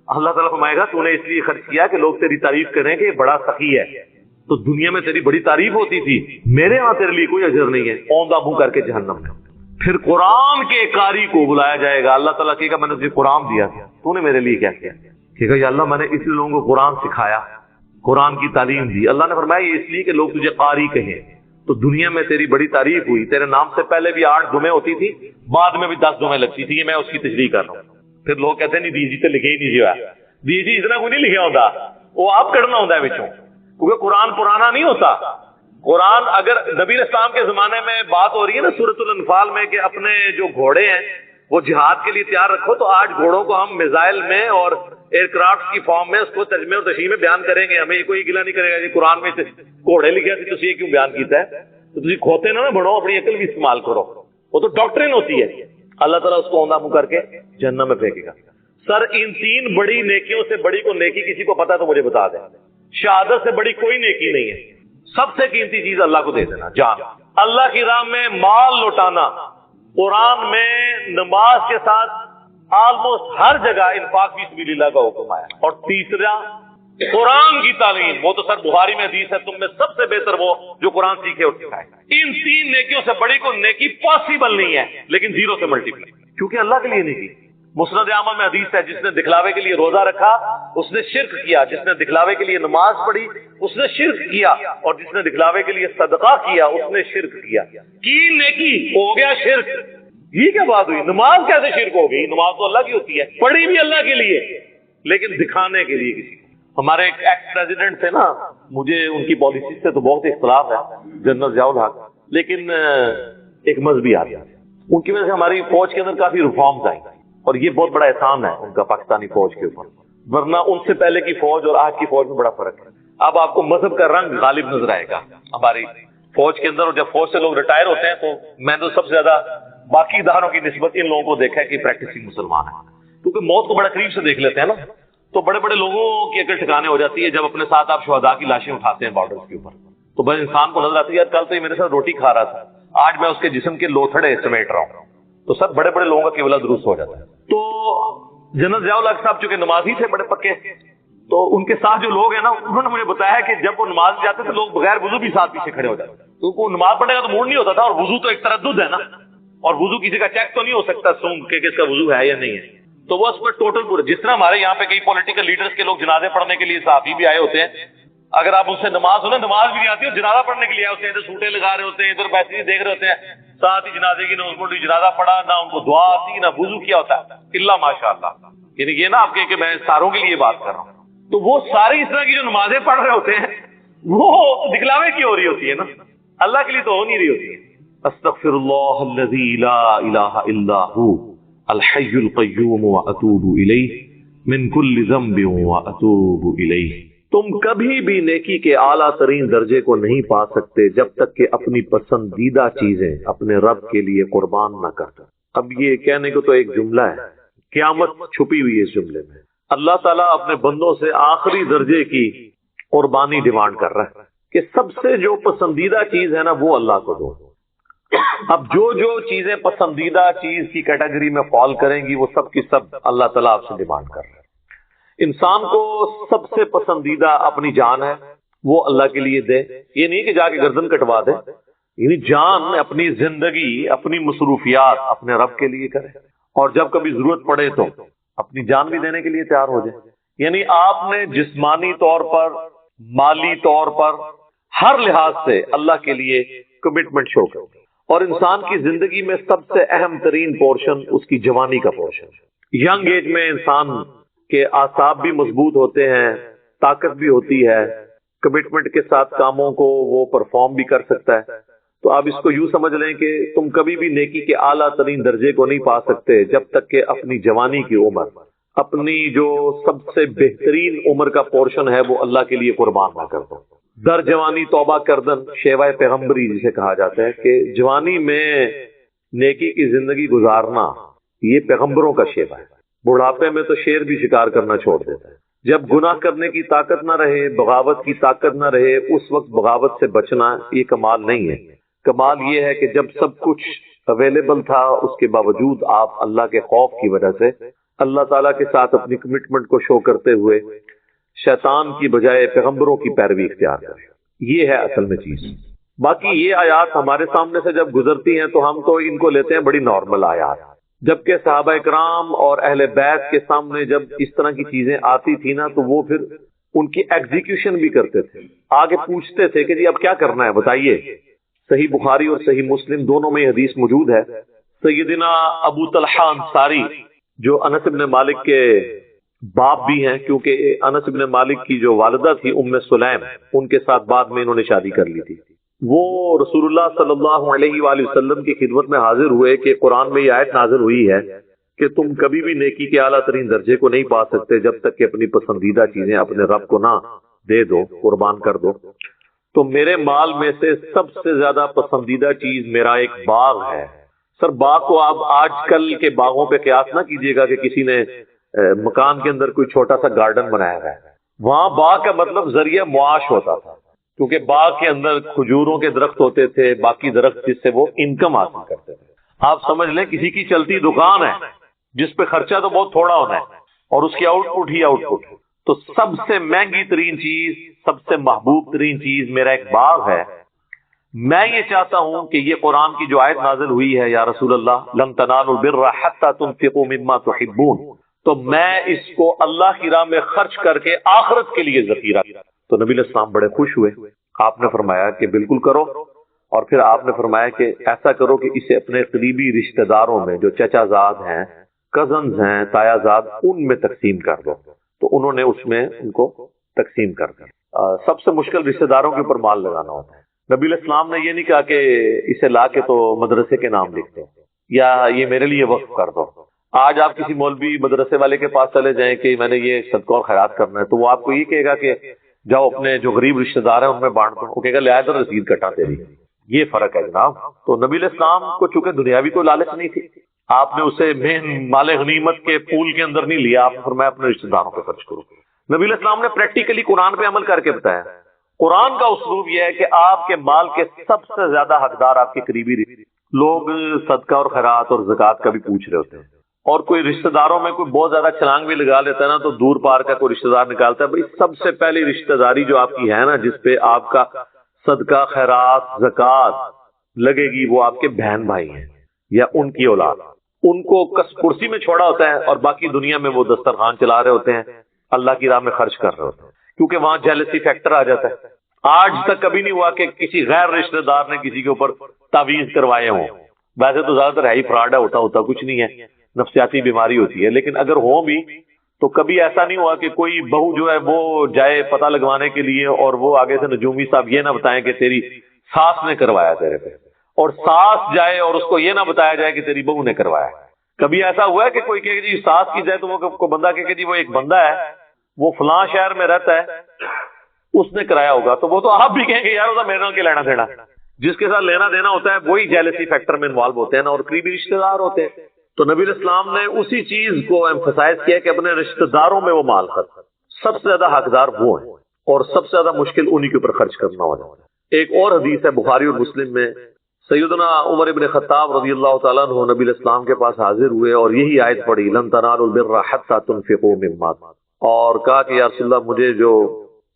اللہ تعالیٰ فرمائے گا تو نے اس لیے خرچ کیا کہ لوگ تیری تعریف کریں کہ یہ بڑا سخی ہے، تو دنیا میں تیری بڑی تعریف ہوتی تھی، میرے ہاں تیرے لیے کوئی اجر نہیں ہے، اوندا منہ کر کے جہنم میں۔ پھر قرآن کے قاری کو بلایا جائے گا، اللہ تعالیٰ کہے گا میں نے تجھے قرآن دیا تھا، تو نے میرے لیے کیا کیا؟ کہے گا یا اللہ میں نے اس لیے لوگوں کو قرآن سکھایا، قرآن کی تعلیم دی۔ اللہ نے فرمایا یہ اس لیے کہ لوگ تجھے قاری کہیں، تو دنیا میں تیری بڑی تعریف ہوئی، تیرے نام سے پہلے بھی 8 جمعے ہوتی تھی، بعد میں بھی 10 جمعے لگتی تھی، یہ میں اس کی تشریح کر رہا ہوں۔ پھر لوگ کہتے ہیں نہیں دی جی تو لکھے ہی نہیں جی، دی جی اتنا کوئی نہیں لکھا ہوتا، وہ آپ کرنا ہوتا ہے بچوں، کیونکہ قرآن پرانا نہیں ہوتا۔ قرآن اگر نبی اسلام کے زمانے میں بات ہو رہی ہے نا سورۃ الانفال میں کہ اپنے جو گھوڑے ہیں وہ جہاد کے لیے تیار رکھو. تو آج گھوڑوں کو ہم میزائل میں اور ایئر کرافٹ کی فارم میں اس کو ترجمے اور تشریح میں بیان کریں گے. ہمیں کوئی گلا نہیں کرے گا جی قرآن میں گھوڑے لکھے تھے تو یہ کیوں بیان کیتا ہے. تو تھی کھوتے نہ بڑھو, اپنی عقل بھی استعمال کرو. وہ تو ڈاکٹرین ہوتی ہے. اللہ تعالیٰ اس کو اوندا منہ کر کے جہنم میں پھینکے گا. سر ان 3 بڑی نیکیوں سے بڑی کو نیکی کسی کو پتا تو مجھے بتا دیں. شہادت سے بڑی کوئی نیکی نہیں ہے. سب سے قیمتی چیز اللہ کو دے دینا, جان. اللہ کی راہ میں مال لوٹانا. قرآن میں نماز کے ساتھ آلموسٹ ہر جگہ انفاق فی سبیل اللہ کا حکم آیا. اور تیسرا قرآن کی تعلیم. وہ تو سر بخاری میں حدیث ہے, تم میں سب سے بہتر وہ جو قرآن سیکھے اور سکھائے. ان 3 نیکیوں سے بڑی کو نیکی پاسبل نہیں ہے, لیکن 0 سے ملٹیپلائی, کیونکہ اللہ کے لیے نیکی. مسند احمد میں حدیث ہے, جس نے دکھلاوے کے لیے روزہ رکھا اس نے شرک کیا, جس نے دکھلاوے کے لیے نماز پڑھی اس نے شرک کیا, اور جس نے دکھلاوے کے لیے صدقہ کیا اس نے شرک کیا. کی نیکی ہو گیا شرک. یہ کیا بات ہوئی؟ نماز کیسے شرک ہو گئی؟ نماز تو اللہ کی ہوتی ہے, پڑھی بھی اللہ کے لیے, لیکن دکھانے کے لیے کسی کو. ہمارے ایک ایکس پریزیڈنٹ تھے نا, مجھے ان کی پالیسی سے تو بہت اختلاف ہے, جنرل ضیاء الحق, لیکن ایک مذہبی آدمی. ان کی وجہ سے ہماری فوج کے اندر کافی ریفارمز آئیں, اور یہ بہت بڑا احسان ہے ان کا پاکستانی فوج کے اوپر, ورنہ ان سے پہلے کی فوج اور آج کی فوج میں بڑا فرق ہے. اب آپ کو مذہب کا رنگ غالب نظر آئے گا ہماری فوج کے اندر. اور جب فوج سے لوگ ریٹائر ہوتے ہیں تو میں تو سب سے زیادہ باقی اداروں کی نسبت ان لوگوں کو دیکھا ہے کہ پریکٹسنگ مسلمان ہیں, کیونکہ موت کو بڑا قریب سے دیکھ لیتے ہیں نا. تو بڑے بڑے لوگوں کی عقل ٹھکانے ہو جاتی ہے جب اپنے ساتھ آپ شہداء کی لاشیں اٹھاتے ہیں بارڈرز کے اوپر. تو بس انسان کو نظر آتی ہے, یار کل تو یہ میرے ساتھ روٹی کھا رہا تھا, آج میں اس کے جسم کے لوتھڑے سمیٹ رہا ہوں. تو سب بڑے بڑے لوگوں کا قبلہ درست ہو جاتا ہے. تو جنرل ضیاء الحق صاحب چونکہ نمازی تھے بڑے پکے, تو ان کے ساتھ جو لوگ ہیں نا, انہوں نے مجھے بتایا کہ جب وہ نماز جاتے تو لوگ بغیر وضو بھی ساتھ پیچھے کھڑے ہو جاتے, کیونکہ وہ نماز پڑھنے کا تو موڈ نہیں ہوتا تھا. اور وضو تو ایک تردد ہے نا, اور وضو کسی کا چیک تو نہیں ہو سکتا سونگ کہ اس کا وضو ہے یا نہیں ہے. تو وہ اس پر ٹوٹل پورے, جس طرح ہمارے یہاں پہ کئی پولیٹیکل لیڈرز کے لوگ جنازے پڑھنے کے لیے صحافی بھی آئے ہوتے ہیں, اگر آپ ان سے نماز سنیں, نماز بھی نہیں آتی, اور جنازہ پڑھنے کے لیے آئے ہوتے ہیں, ادھر سوٹے لگا رہے ہوتے ہیں, ادھر بیٹھے دیکھ رہے ہوتے ہیں, ساتھ ہی جنازے کی نہ اس کو جنازہ پڑھا, نہ ان کو دعا آتی, نہ وضو کیا ہوتا ہے, اللہ ماشاء اللہ. یعنی یہ نا آپ کہ میں ساروں کے لیے بات کر رہا ہوں. تو وہ ساری اس طرح کی جو نمازیں پڑھ رہے ہوتے ہیں وہ دکھلاوے کی ہو رہی ہوتی ہے نا, اللہ کے لیے تو ہو نہیں رہی ہوتی ہے. استغفر اللہ الذی لا الہ الا ہو الحی القیوم واتوب الیہ من کل ذنب واتوب الیہ. تم کبھی بھی نیکی کے اعلیٰ ترین درجے کو نہیں پا سکتے جب تک کہ اپنی پسندیدہ چیزیں اپنے رب کے لیے قربان نہ کر. اب یہ کہنے کو تو ایک جملہ ہے, قیامت چھپی ہوئی ہے اس جملے میں. اللہ تعالیٰ اپنے بندوں سے آخری درجے کی قربانی ڈیمانڈ کر رہا ہے کہ سب سے جو پسندیدہ چیز ہے نا وہ اللہ کو دو. اب جو جو چیزیں پسندیدہ چیز کی کیٹیگری میں فال کریں گی وہ سب کی سب اللہ تعالیٰ آپ سے ڈیمانڈ کر رہا ہے. انسان کو سب سے پسندیدہ اپنی جان ہے, وہ اللہ کے لیے دے. یہ نہیں کہ جا کے گردن کٹوا دے, یعنی جان اپنی زندگی اپنی مصروفیات اپنے رب کے لیے کرے, اور جب کبھی ضرورت پڑے تو اپنی جان بھی دینے کے لیے تیار ہو جائے. یعنی آپ نے جسمانی طور پر, مالی طور پر, ہر لحاظ سے اللہ کے لیے کمٹمنٹ شو کرو. اور انسان کی زندگی میں سب سے اہم ترین پورشن اس کی جوانی کا پورشن. ینگ ایج میں انسان کے اعصاب بھی مضبوط ہوتے ہیں, طاقت بھی ہوتی ہے, کمٹمنٹ کے ساتھ کاموں کو وہ پرفارم بھی کر سکتا ہے. تو آپ اس کو یوں سمجھ لیں کہ تم کبھی بھی نیکی کے اعلیٰ ترین درجے کو نہیں پا سکتے جب تک کہ اپنی جوانی کی عمر, اپنی جو سب سے بہترین عمر کا پورشن ہے وہ اللہ کے لیے قربان نہ کر دو. در جوانی توبہ کردن شیوائے پیغمبری جسے کہا جاتا ہے کہ جوانی میں نیکی کی زندگی گزارنا یہ پیغمبروں کا شیوا ہے. بڑھاپے میں تو شیر بھی شکار کرنا چھوڑ دیتا ہے. جب گناہ کرنے کی طاقت نہ رہے, بغاوت کی طاقت نہ رہے, اس وقت بغاوت سے بچنا یہ کمال نہیں ہے. کمال یہ ہے کہ جب سب کچھ اویلیبل تھا اس کے باوجود آپ اللہ کے خوف کی وجہ سے اللہ تعالیٰ کے ساتھ اپنی کمٹمنٹ کو شو کرتے ہوئے شیطان کی بجائے پیغمبروں کی پیروی اختیار کریں. یہ ہے اصل میں چیز. باقی یہ آیات ہمارے سامنے سے جب گزرتی ہیں تو ہم تو ان کو لیتے ہیں بڑی نارمل آیات, جبکہ صحابہ کرام اور اہل بیت کے سامنے جب اس طرح کی چیزیں آتی تھی نا تو وہ پھر ان کی ایگزیکیوشن بھی کرتے تھے. آگے پوچھتے تھے کہ جی اب کیا کرنا ہے بتائیے. صحیح بخاری اور صحیح مسلم دونوں میں یہ حدیث موجود ہے. سیدنا ابو طلحہ انصاری جو انس بن مالک کے باپ بھی ہیں, کیونکہ انس بن مالک کی جو والدہ تھی ام سلیم, ان کے ساتھ بعد میں انہوں نے شادی کر لی تھی. وہ رسول اللہ صلی اللہ علیہ وآلہ وسلم کی خدمت میں حاضر ہوئے کہ قرآن میں یہ آیت نازل ہوئی ہے کہ تم کبھی بھی نیکی کے اعلیٰ ترین درجے کو نہیں پا سکتے جب تک کہ اپنی پسندیدہ چیزیں اپنے رب کو نہ دے دو، قربان کر دو۔ تو میرے مال میں سے سب سے زیادہ پسندیدہ چیز میرا ایک باغ ہے۔ سر باغ کو آپ آج کل کے باغوں پہ قیاس نہ کیجیے گا کہ کسی نے مکان کے اندر کوئی چھوٹا سا گارڈن بنایا ہے۔ وہاں باغ کا مطلب ذریعہ معاش ہوتا تھا، کیونکہ باغ کے اندر کھجوروں کے درخت ہوتے تھے، باقی درخت جس سے وہ انکم حاصل کرتے تھے۔ آپ سمجھ لیں کسی کی چلتی دکان ہے جس پہ خرچہ تو بہت تھوڑا ہونا ہے اور اس کی آؤٹ پٹ ہی آؤٹ پٹ ہے۔ تو سب سے مہنگی ترین چیز، سب سے محبوب ترین چیز میرا ایک باغ ہے۔ میں یہ چاہتا ہوں کہ یہ قرآن کی جو آیت نازل ہوئی ہے، یا رسول اللہ لن تنالوا البر حتى تنفقوا مما تحبون، تو میں اس کو اللہ کی راہ میں خرچ کر کے آخرت کے لیے ذخیرہ۔ تو نبی علیہ السلام بڑے خوش ہوئے، آپ نے فرمایا کہ بالکل کرو، اور پھر آپ نے فرمایا کہ ایسا کرو کہ اسے اپنے قریبی رشتہ داروں میں جو چچا زاد ہیں، کزنز ہیں، تایا زاد، ان میں تقسیم کر دو۔ تو انہوں نے اس میں ان کو تقسیم کر دیا۔ سب سے مشکل رشتہ داروں کے اوپر مال لگانا ہوتا ہے۔ نبی علیہ السلام نے یہ نہیں کہا کہ اسے لا کے تو مدرسے کے نام لکھ دو یا یہ میرے لیے وقف کر دو۔ آج آپ کسی مولوی مدرسے والے کے پاس چلے جائیں کہ میں نے یہ صدقہ اور خیرات کرنا ہے، تو وہ آپ کو یہ کہے گا کہ جاؤ اپنے جو غریب رشتہ دار ہیں ان میں بانٹ دو، وہ کہے گا لے ادھر رسید کٹا تیری۔ یہ فرق ہے جناب۔ تو نبی علیہ السلام کو چونکہ دنیاوی کوئی لالچ نہیں تھی، آپ نے اسے مین مال غنیمت کے پول کے اندر نہیں لیا، آپ نے فرمایا اپنے رشتہ داروں پہ خرچ کرو۔ نبی علیہ السلام نے پریکٹیکلی قرآن پہ عمل کر کے بتایا۔ قرآن کا اسلوب یہ ہے کہ آپ کے مال کے سب سے زیادہ حقدار آپ کے قریبی لوگ صدقہ اور خیرات اور زکوٰۃ کا بھی پوچھ رہے ہوتے ہیں، اور کوئی رشتہ داروں میں کوئی بہت زیادہ چھلانگ بھی لگا لیتا ہے نا، تو دور پار کا کوئی رشتہ دار نکالتا ہے، بھائی سب سے پہلی رشتہ داری جو آپ کی ہے نا، جس پہ آپ کا صدقہ خیرات زکوٰۃ لگے گی، وہ آپ کے بہن بھائی ہیں یا ان کی اولاد۔ ان کو کرسی میں چھوڑا ہوتا ہے اور باقی دنیا میں وہ دسترخوان چلا رہے ہوتے ہیں، اللہ کی راہ میں خرچ کر رہے ہوتے ہیں، کیونکہ وہاں جیلسی فیکٹر آ جاتا ہے۔ آج تک کبھی نہیں ہوا کہ کسی غیر رشتہ دار نے کسی کے اوپر تعویذ کروائے ہوں۔ ویسے تو زیادہ تر ہے ہی فراڈ ہے، ہوتا کچھ نہیں ہے، نفسیاتی بیماری ہوتی ہے، لیکن اگر ہو بھی تو کبھی ایسا نہیں ہوا کہ کوئی بہو جو ہے وہ جائے پتہ لگوانے کے لیے اور وہ آگے سے نجومی صاحب یہ نہ بتائیں کہ تیری ساس نے کروایا تیرے پہ، اور ساس جائے اور اس کو یہ نہ بتایا جائے کہ تیری بہو نے کروایا۔ کبھی ایسا ہوا ہے کہ کوئی کہے کہ جی ساس کی جائے تو وہ کو بندہ کہے کہ جی وہ ایک بندہ ہے، وہ فلاں شہر میں رہتا ہے، اس نے کرایا ہوگا، تو وہ تو آپ بھی کہیں گے یار وہ میرے نال کے لینا دینا۔ جس کے ساتھ لینا دینا ہوتا ہے وہی جیلسی فیکٹر میں انوالو ہوتے ہیں نا، اور قریبی رشتہ دار ہوتے ہیں۔ تو نبی علیہ السلام نے اسی چیز کو ایمفسائز کیا کہ اپنے رشتہ داروں میں وہ مال خرچ، سب سے زیادہ حقدار وہ ہیں اور سب سے زیادہ مشکل انہی کے اوپر خرچ کرنا ہو جاتا ہے۔ ایک اور حدیث ہے بخاری اور مسلم میں، سیدنا عمر ابن خطاب رضی اللہ تعالیٰ عنہ نبی علیہ السلام کے پاس حاضر ہوئے اور یہی آیت پڑھی لن تنالوا البر حتى تنفقوا مما، اور کہا کہ یا رسول اللہ مجھے جو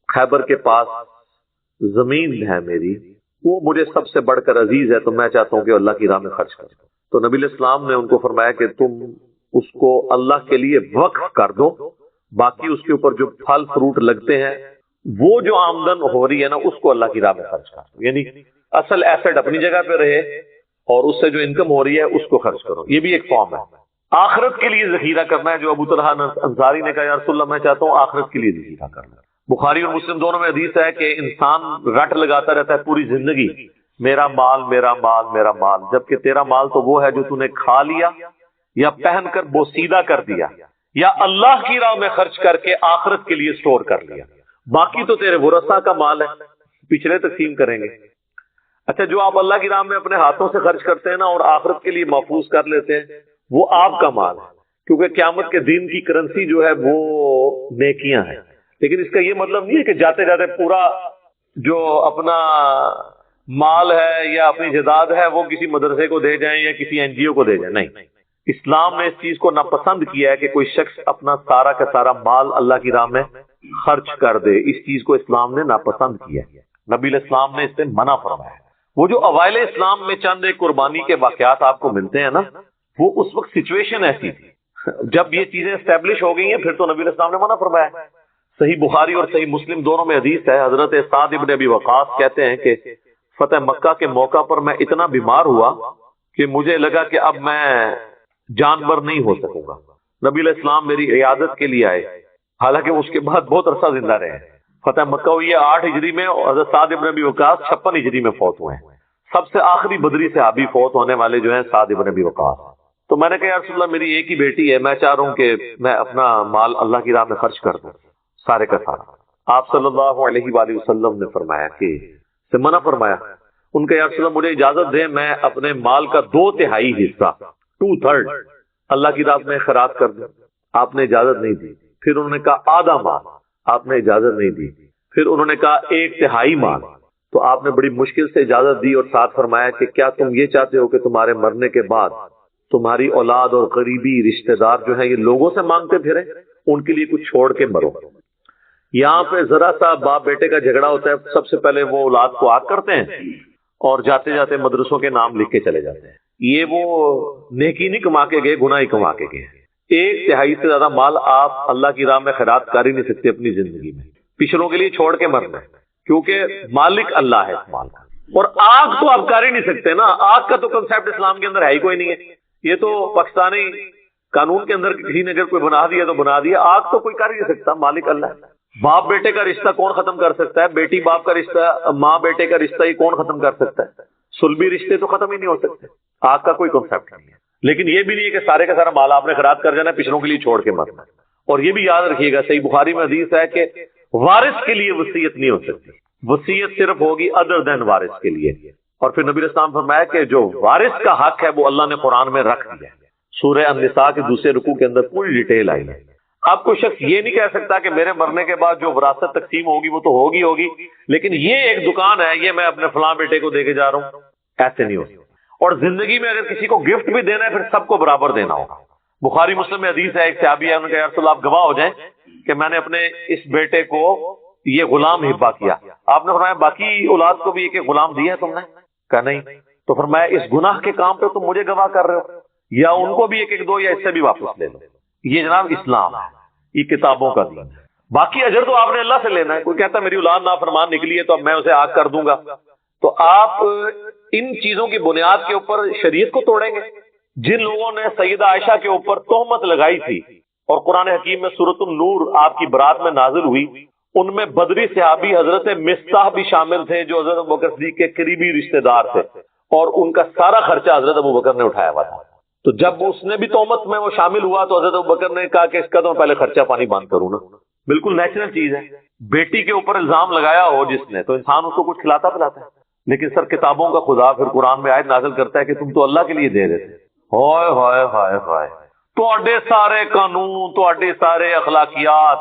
خیبر کے پاس زمین ہے میری، وہ مجھے سب سے بڑھ کر عزیز ہے، تو میں چاہتا ہوں کہ اللہ کی راہ میں خرچ کروں۔ تو نبی علیہ السلام نے ان کو فرمایا کہ تم اس کو اللہ کے لیے وقف کر دو، باقی اس کے اوپر جو پھل فروٹ لگتے ہیں وہ جو آمدن ہو رہی ہے نا اس کو اللہ کی راہ میں خرچ کر دو، یعنی اصل ایسٹ اپنی جگہ پہ رہے اور اس سے جو انکم ہو رہی ہے اس کو خرچ کرو۔ یہ بھی ایک فارم ہے۔ آخرت کے لیے ذخیرہ کرنا ہے، جو ابو طلحہ انصاری نے کہا یا رسول اللہ میں چاہتا ہوں آخرت کے لیے ذخیرہ کرنا۔ بخاری اور مسلم دونوں میں حدیث ہے کہ انسان رٹ لگاتا رہتا ہے پوری زندگی میرا مال میرا مال میرا مال، جبکہ تیرا مال تو وہ ہے جو تو نے کھا لیا یا پہن کر بوسیدہ کر دیا یا اللہ کی راہ میں خرچ کر کے آخرت کے لیے سٹور کر لیا، باقی تو تیرے ورثہ کا مال ہے، پچھلے تقسیم کریں گے۔ اچھا جو آپ اللہ کی راہ میں اپنے ہاتھوں سے خرچ کرتے ہیں نا اور آخرت کے لیے محفوظ کر لیتے ہیں وہ آپ کا مال ہے، کیونکہ قیامت کے دن کی کرنسی جو ہے وہ نیکیاں ہیں۔ لیکن اس کا یہ مطلب نہیں ہے کہ جاتے جاتے پورا جو اپنا مال ہے یا اپنی جائیداد ہے وہ کسی مدرسے کو دے جائیں یا کسی این جی او کو دے جائیں، نہیں۔ اسلام نے اس چیز کو ناپسند کیا ہے کہ کوئی شخص اپنا سارا کا سارا مال اللہ کی راہ میں خرچ کر دے، اس چیز کو اسلام نے ناپسند کیا ہے، نبی علیہ السلام نے اس سے منع فرمایا ہے۔ وہ جو اوائل اسلام میں چند ایک قربانی کے واقعات آپ کو ملتے ہیں نا، وہ اس وقت سچویشن ایسی تھی، جب یہ چیزیں اسٹیبلش ہو گئی ہیں پھر تو نبی علیہ السلام نے منع فرمایا ہے۔ صحیح بخاری اور صحیح مسلم دونوں میں حدیث ہے، حضرت سعد ابن ابی وقاص کہتے ہیں کہ فتح مکہ کے موقع پر میں اتنا بیمار ہوا کہ مجھے لگا کہ اب میں جانور نہیں ہو سکوں گا، نبی علیہ السلام میری عیادت کے لیے آئے، حالانکہ اس کے بعد بہت عرصہ زندہ رہے۔ فتح مکہ ہوئی ہے 8 ہجری میں اور حضرت سعد ابن ابی وقاص 56 ہجری میں فوت ہوئے ہیں۔ سب سے آخری بدری صحابی فوت ہونے والے جو ہیں سعد ابن ابی وقاص۔ تو میں نے کہا یا رسول اللہ میری ایک ہی بیٹی ہے، میں چاہ رہا ہوں کہ میں اپنا مال اللہ کی راہ میں خرچ کر دوں سارے کا سارا۔ آپ صلی اللہ علیہ وآلہ وسلم نے فرمایا کہ سے منع فرمایا، ان کا یا رسول اللہ مجھے اجازت دیں میں اپنے مال کا 2/3 حصہ 2/3 اللہ کی راہ میں خیرات کر دوں۔ آپ نے اجازت نہیں دی۔ پھر انہوں نے کہا آدھا مال، آپ نے اجازت نہیں دی۔ پھر انہوں نے کہا 1/3 مال، تو آپ نے بڑی مشکل سے اجازت دی اور ساتھ فرمایا کہ کیا تم یہ چاہتے ہو کہ تمہارے مرنے کے بعد تمہاری اولاد اور قریبی رشتہ دار جو ہیں یہ لوگوں سے مانگتے پھریں، ان کے لیے کچھ چھوڑ کے مرو۔ یہاں پہ ذرا سا باپ بیٹے کا جھگڑا ہوتا ہے، سب سے پہلے وہ اولاد کو آگ کرتے ہیں اور جاتے جاتے مدرسوں کے نام لکھ کے چلے جاتے ہیں۔ یہ وہ نیکی نہیں کما کے گئے، گناہ ہی کما کے گئے۔ 1/3 سے زیادہ مال آپ اللہ کی راہ میں خیرات کر ہی نہیں سکتے اپنی زندگی میں، پچھلوں کے لیے چھوڑ کے مرنا ہے، کیونکہ مالک اللہ ہے اس مال کا۔ اور آگ تو آپ کر ہی نہیں سکتے نا، آگ کا تو کنسیپٹ اسلام کے اندر ہے ہی کوئی نہیں ہے، یہ تو پاکستانی قانون کے اندر کسی نے اگر کوئی بنا دیا تو بنا دیا، آگ تو کوئی کر ہی نہیں سکتا، مالک اللہ ہے۔ باپ بیٹے کا رشتہ کون ختم کر سکتا ہے؟ بیٹی باپ کا رشتہ، ماں بیٹے کا رشتہ یہ کون ختم کر سکتا ہے؟ سلبی رشتے تو ختم ہی نہیں ہو سکتے، آگ کا کوئی کنسیپٹ نہیں ہے۔ لیکن یہ بھی نہیں ہے کہ سارے کا سارا مال آپ نے خیرات کر جانا ہے، پچھلوں کے لیے چھوڑ کے مرنا۔ اور یہ بھی یاد رکھیے گا، صحیح بخاری میں حدیث ہے کہ وارث کے لیے وصیت نہیں ہو سکتی، وصیت صرف ہوگی ادر دین وارث کے لیے۔ اور پھر نبی اسلام فرمایا کہ جو وارث کا حق ہے وہ اللہ نے قرآن میں رکھ دیا ہے، سورہ النساء کے 2 رکوع کے اندر پوری ڈیٹیل آئی ہے۔ اب کوئی شخص یہ نہیں کہہ سکتا کہ میرے مرنے کے بعد جو وراثت تقسیم ہوگی وہ تو ہوگی، لیکن یہ ایک دکان ہے، یہ میں اپنے فلاں بیٹے کو دے کے جا رہا ہوں، ایسے نہیں ہوتا۔ اور زندگی میں اگر کسی کو گفٹ بھی دینا ہے پھر سب کو برابر دینا ہوگا۔ بخاری مسلم میں حدیث ہے، ایک صحابی ہے، انہوں نے کہا یا رسول اللہ آپ گواہ ہو جائیں کہ میں نے اپنے اس بیٹے کو یہ غلام ہبہ کیا۔ آپ نے فرمایا باقی اولاد کو بھی ایک غلام دیا ہے تم نے؟ کہا نہیں۔ تو فرمایا اس گناہ کے کام پہ تم مجھے گواہ کر رہے ہو، یا ان کو بھی ایک دو یا اس سے بھی واپس لے لو۔ یہ جناب اسلام ہے، یہ کتابوں کا دین ہے۔ باقی اجر تو آپ نے اللہ سے لینا ہے۔ کوئی کہتا ہے میری اولاد نافرمان نکلی ہے تو اب میں اسے آگ کر دوں گا، تو آپ ان چیزوں کی بنیاد کے اوپر شریعت کو توڑیں گے۔ جن لوگوں نے سیدہ عائشہ کے اوپر تہمت لگائی تھی اور قرآن حکیم میں سورۃ النور آپ کی برات میں نازل ہوئی، ان میں بدری صحابی حضرت مصطح بھی شامل تھے جو حضرت ابوبکر صدیق کے قریبی رشتہ دار تھے، اور ان کا سارا خرچہ حضرت ابوبکر نے اٹھایا ہوا تھا۔ تو جب اس نے بھی تہمت میں وہ شامل ہوا تو حضرت ابوبکر نے کہا کہ اس کا تو پہلے خرچہ پانی بند کروں نا۔ بالکل نیچرل چیز ہے، بیٹی کے اوپر الزام لگایا ہو جس نے تو انسان اس کو کچھ کھلاتا پلاتا ہے، لیکن سر کتابوں کا خدا پھر قرآن میں آیت نازل کرتا ہے کہ تم تو اللہ کے لیے دے رہے تھے۔ ہائے ہائے ہائے ہائے، تواڈے سارے قانون، تواڈے سارے اخلاقیات،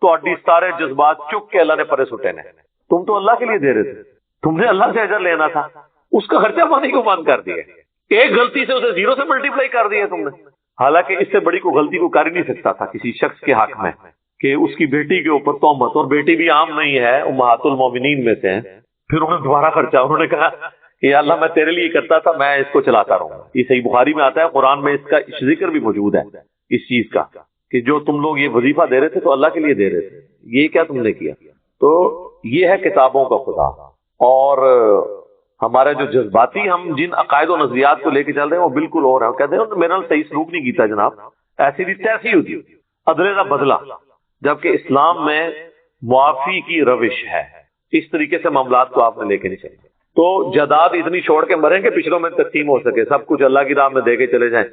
تواڈی سارے جذبات چک کے اللہ نے پرے سٹے نے۔ تم تو اللہ کے لیے دے رہے تھے، تم نے اللہ سے اجر لینا تھا، اس کا خرچہ پانی کو بند کر دیا، ایک غلطی سے اسے 0 سے ملٹیپلائی کر دیا تم نے۔ حالانکہ اس سے بڑی کوئی غلطی کو کر ہی نہیں سکتا تھا کسی شخص کے حق میں کہ اس کی بیٹی کے اوپر تہمت، اور بیٹی بھی عام نہیں ہے، امہات المومنین میں سے ہیں۔ پھر انہوں نے دوبارہ خرچہ، انہوں نے کہا کہ یا اللہ میں تیرے لیے کرتا تھا، میں اس کو چلاتا رہوں گا۔ یہ صحیح بخاری میں آتا ہے، قرآن میں اس کا ذکر بھی موجود ہے اس چیز کا کہ جو تم لوگ یہ وظیفہ دے رہے تھے تو اللہ کے لیے دے رہے تھے، یہ کیا تم نے کیا؟ تو یہ ہے کتابوں کا خدا۔ اور ہمارے جو جذباتی ہم جن عقائد و نظریات کو لے کے چل رہے ہیں وہ بالکل اور ہے۔ کہتے ہیں میرا صحیح سلوک نہیں کیتا جناب، ایسی بھی تیسی ہوتی، عدلے کا بدلہ، جبکہ اسلام میں معافی کی روش ہے۔ اس طریقے سے معاملات کو آپ نے لے کے نہیں چلے تو جائیداد اتنی چھوڑ کے مریں کہ پچھلوں میں تقسیم ہو سکے، سب کچھ اللہ کی راہ میں دے کے چلے جائیں۔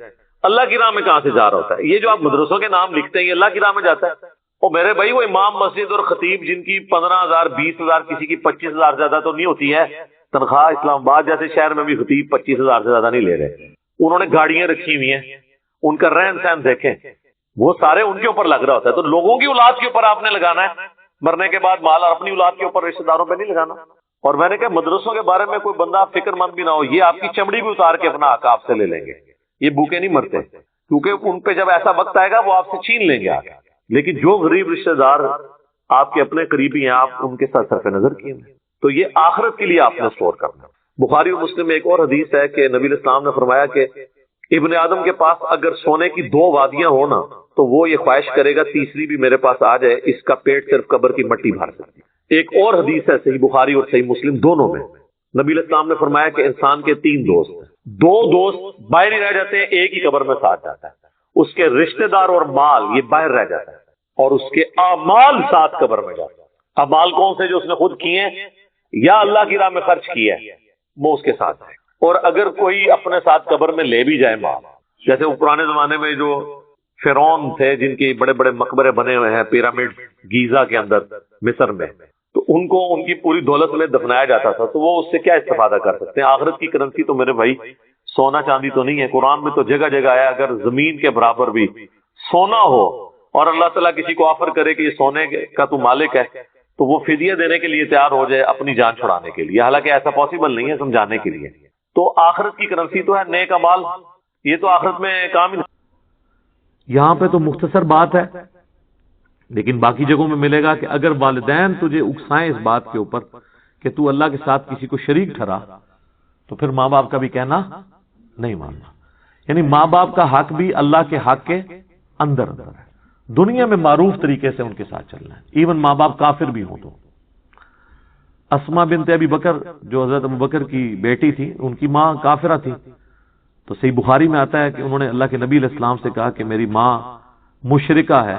اللہ کی راہ میں کہاں سے جا رہا ہوتا ہے؟ یہ جو آپ مدرسوں کے نام لکھتے ہیں یہ اللہ کی راہ میں جاتا ہے؟ اور میرے بھائی وہ امام مسجد اور خطیب جن کی 15,000 20,000 کسی کی 25,000 زیادہ تو نہیں ہوتی ہے تنخواہ، اسلام آباد جیسے شہر میں بھی خطیب 25,000 سے زیادہ نہیں لے رہے، انہوں نے گاڑیاں رکھی ہوئی ہیں، ان کا رہن سہن دیکھیں، وہ سارے ان کے اوپر لگ رہا ہوتا ہے۔ تو لوگوں کی اولاد کے اوپر آپ نے لگانا ہے مرنے کے بعد مال، اور اپنی اولاد کے اوپر رشتہ داروں پہ نہیں لگانا۔ اور میں نے کہا مدرسوں کے بارے میں کوئی بندہ فکر مند بھی نہ ہو، یہ آپ کی چمڑی بھی اتار کے اپنا حق آپ سے لے لیں گے، یہ بھوکے نہیں مرتے، کیونکہ ان پہ جب ایسا وقت آئے گا وہ آپ سے چھین لیں گے آگے۔ لیکن جو غریب رشتہ دار آپ کے اپنے قریبی ہیں آپ ان کے ساتھ صرف نظر کیے، تو یہ آخرت کے لیے آپ نے اسٹور کرنا۔ بخاری و مسلم میں ایک اور حدیث ہے کہ نبی اسلام نے فرمایا کہ ابن آدم کے پاس اگر سونے کی 2 وادیاں ہو نا تو وہ یہ خواہش کرے گا تیسری بھی میرے پاس آ جائے، اس کا پیٹ صرف قبر کی مٹی بھر سکتی۔ ایک اور حدیث ہے صحیح بخاری اور صحیح مسلم دونوں میں، نبی اسلام نے فرمایا کہ انسان کے 3 دوست ہیں، 2 دوست باہر ہی رہ جاتے ہیں، ایک ہی قبر میں ساتھ جاتا ہے، اس کے رشتہ دار اور مال یہ باہر رہ جاتا ہے، اور اس کے اعمال ساتھ قبر میں جاتا ہے۔ اعمال کون سے؟ جو اس نے خود کیے ہیں یا اللہ کی راہ میں خرچ کیا ہے، وہ اس کے ساتھ ہے۔ اور اگر کوئی اپنے ساتھ قبر میں لے بھی جائے مال جیسے وہ پرانے زمانے میں جو فرعون تھے جن کے بڑے بڑے مقبرے بنے ہوئے ہیں پیرامڈ گیزا کے اندر مصر میں، تو ان کو ان کی پوری دولت میں دفنایا جاتا تھا، تو وہ اس سے کیا استفادہ کر سکتے ہیں؟ آخرت کی کرنسی تو میرے بھائی سونا چاندی تو نہیں ہے. قرآن میں تو جگہ جگہ آیا اگر زمین کے برابر بھی سونا ہو اور اللہ تعالیٰ کسی کو آفر کرے کہ یہ سونے کا تو مالک ہے، تو وہ فدیہ دینے کے لیے تیار ہو جائے اپنی جان چھڑانے کے لیے، حالانکہ ایسا پاسبل نہیں ہے سمجھانے کے لیے. تو آخرت کی کرنسی تو ہے نیک اعمال، یہ تو آخرت میں کام ہی نہیں. یہاں پہ تو مختصر بات ہے، لیکن باقی جگہوں میں ملے گا کہ اگر والدین تجھے اکسائیں اس بات کے اوپر کہ تو اللہ کے ساتھ کسی کو شریک ٹھہرا، تو پھر ماں باپ کا بھی کہنا نہیں ماننا. یعنی ماں باپ کا حق بھی اللہ کے حق کے اندر اندر ہے. دنیا میں معروف طریقے سے ان کے ساتھ چلنا ہے، ایون ماں باپ کافر بھی ہوں تو. اسما بنت ابی بکر جو حضرت ابو بکر کی بیٹی تھی، ان کی ماں کافرہ تھی، تو صحیح بخاری میں آتا ہے کہ انہوں نے اللہ کے نبی علیہ السلام سے کہا کہ میری ماں مشرکہ ہے،